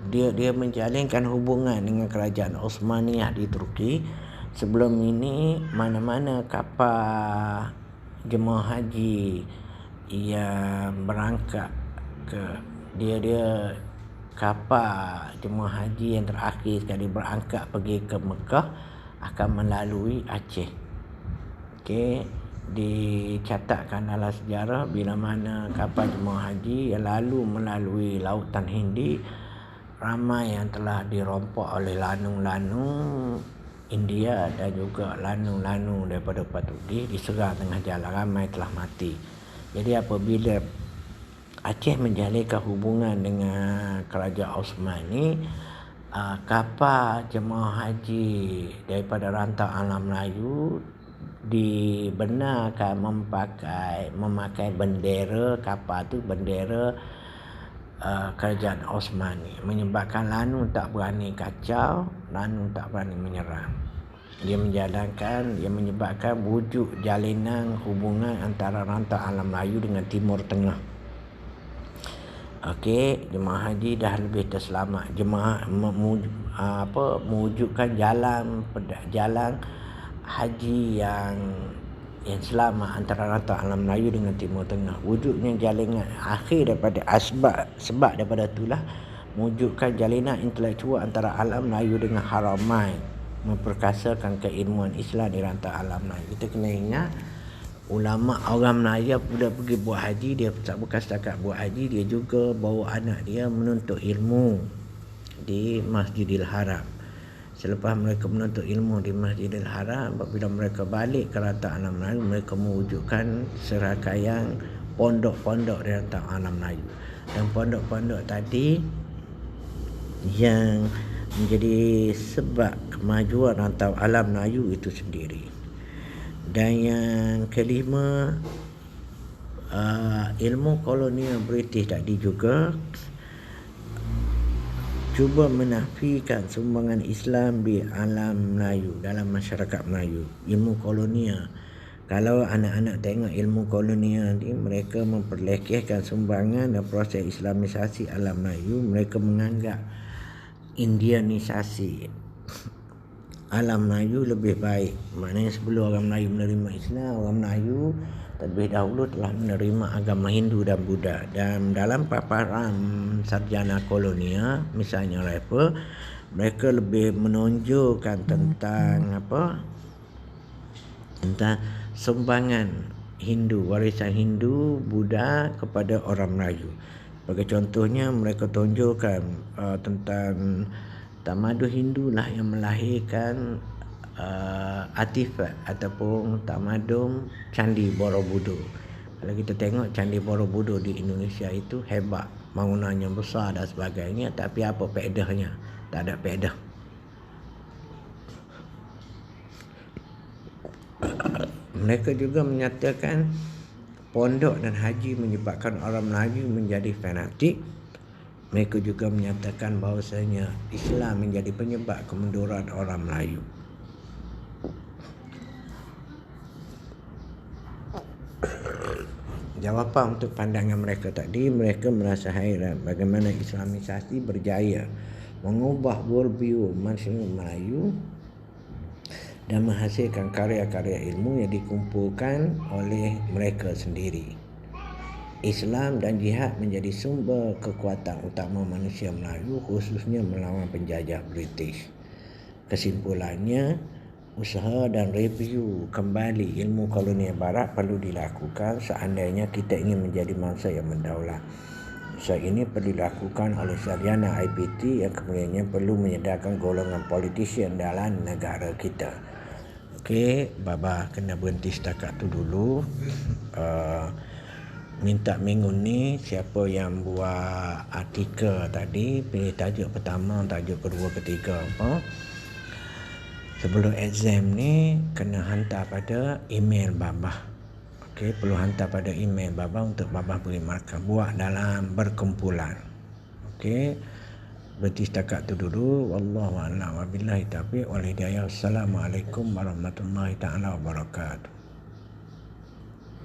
dia menjalinkan hubungan dengan kerajaan Osmaniyah di Turki. Sebelum ini mana-mana kapal jemaah haji yang berangkat ke dia kapal jemaah haji yang terakhir sekali berangkat pergi ke Mekah akan melalui Aceh. Okey, dicatatkan dalam sejarah bila mana kapal jemaah haji yang lalu melalui lautan Hindi, ramai yang telah dirompak oleh lanung-lanung India dan juga lanung-lanung daripada Portugis, diserang tengah jalan, ramai telah mati. Jadi apabila Aceh menjalinkan hubungan dengan kerajaan Osmani, kapal jemaah haji daripada rantau alam Melayu dibenarkan memakai bendera kapal tu, bendera kerajaan Osmani, menyebabkan lanung tak berani kacau, lanung tak berani menyerang. Dia menyebabkan wujud jalinan hubungan antara rantau alam Melayu dengan Timur Tengah. Okey, jemaah haji dah lebih terselamat. Jemaah mewujudkan jalan haji yang selamat antara rantau alam Melayu dengan Timur Tengah. Wujudnya jalinan akhir daripada sebab daripada itulah mewujudkan jalinan intelektual antara alam Melayu dengan Haramain. memperkasakan keilmuan Islam di rantau alam Melayu. Kita kena ingat ulama orang Melayu bila pergi buat haji, dia bukan setakat buat haji, dia juga bawa anak dia menuntut ilmu di Masjidil Haram. Selepas mereka menuntut ilmu di Masjidil Haram, apabila mereka balik ke rantau alam Melayu, mereka mewujudkan serangkaian pondok-pondok di rantau alam Melayu. Dan pondok-pondok tadi yang menjadi sebab kemajuan rantau alam Melayu itu sendiri. Dan yang kelima, ilmu kolonial British tadi juga cuba menafikan sumbangan Islam di alam Melayu, dalam masyarakat Melayu. Ilmu kolonial, kalau anak-anak tengok ilmu kolonial ni, mereka memperlekehkan sumbangan dan proses Islamisasi alam Melayu. Mereka menganggap Indianisasi alam Melayu lebih baik. Maknanya sebelum orang Melayu menerima Islam, orang Melayu terlebih dahulu telah menerima agama Hindu dan Buddha. Dan dalam paparan sarjana kolonial, misalnya Raffles, mereka lebih menonjolkan tentang tentang sumbangan Hindu, warisan Hindu, Buddha kepada orang Melayu. Sebagai contohnya, mereka tonjolkan tentang tamadun Hindu lah yang melahirkan artifak ataupun tamadun Candi Borobudur. Kalau kita tengok Candi Borobudur di Indonesia itu hebat, bangunannya besar dan sebagainya, tapi apa faedahnya? Tak ada faedah. Mereka juga menyatakan pondok dan haji menyebabkan orang Melayu menjadi fanatik. Mereka juga menyatakan bahawasanya Islam menjadi penyebab kemunduran orang Melayu. Jawapan untuk pandangan mereka tadi, mereka merasa hairan bagaimana Islamisasi berjaya mengubah worldview masyarakat Melayu dan menghasilkan karya-karya ilmu yang dikumpulkan oleh mereka sendiri. Islam dan jihad menjadi sumber kekuatan utama manusia Melayu, khususnya melawan penjajah British. Kesimpulannya, usaha dan review kembali ilmu kolonial Barat perlu dilakukan seandainya kita ingin menjadi bangsa yang berdaulat. Usaha ini perlu dilakukan oleh sarjana IPT yang kemudiannya perlu menyedarkan golongan politician dalam negara kita. Okey, Baba kena berhenti setakat tu dulu. Minta minggu ni siapa yang buat artikel tadi, pilih tajuk pertama, tajuk kedua, ketiga apa. Sebelum exam ni kena hantar pada email Baba. Okey, perlu hantar pada email Baba untuk Baba beri markah. Buat dalam berkumpulan. Okey. Berhenti setakat tu dulu. Wallahu a'lam. Wabillahi taufiq wal hidayah. Assalamualaikum warahmatullahi taala wabarakatuh.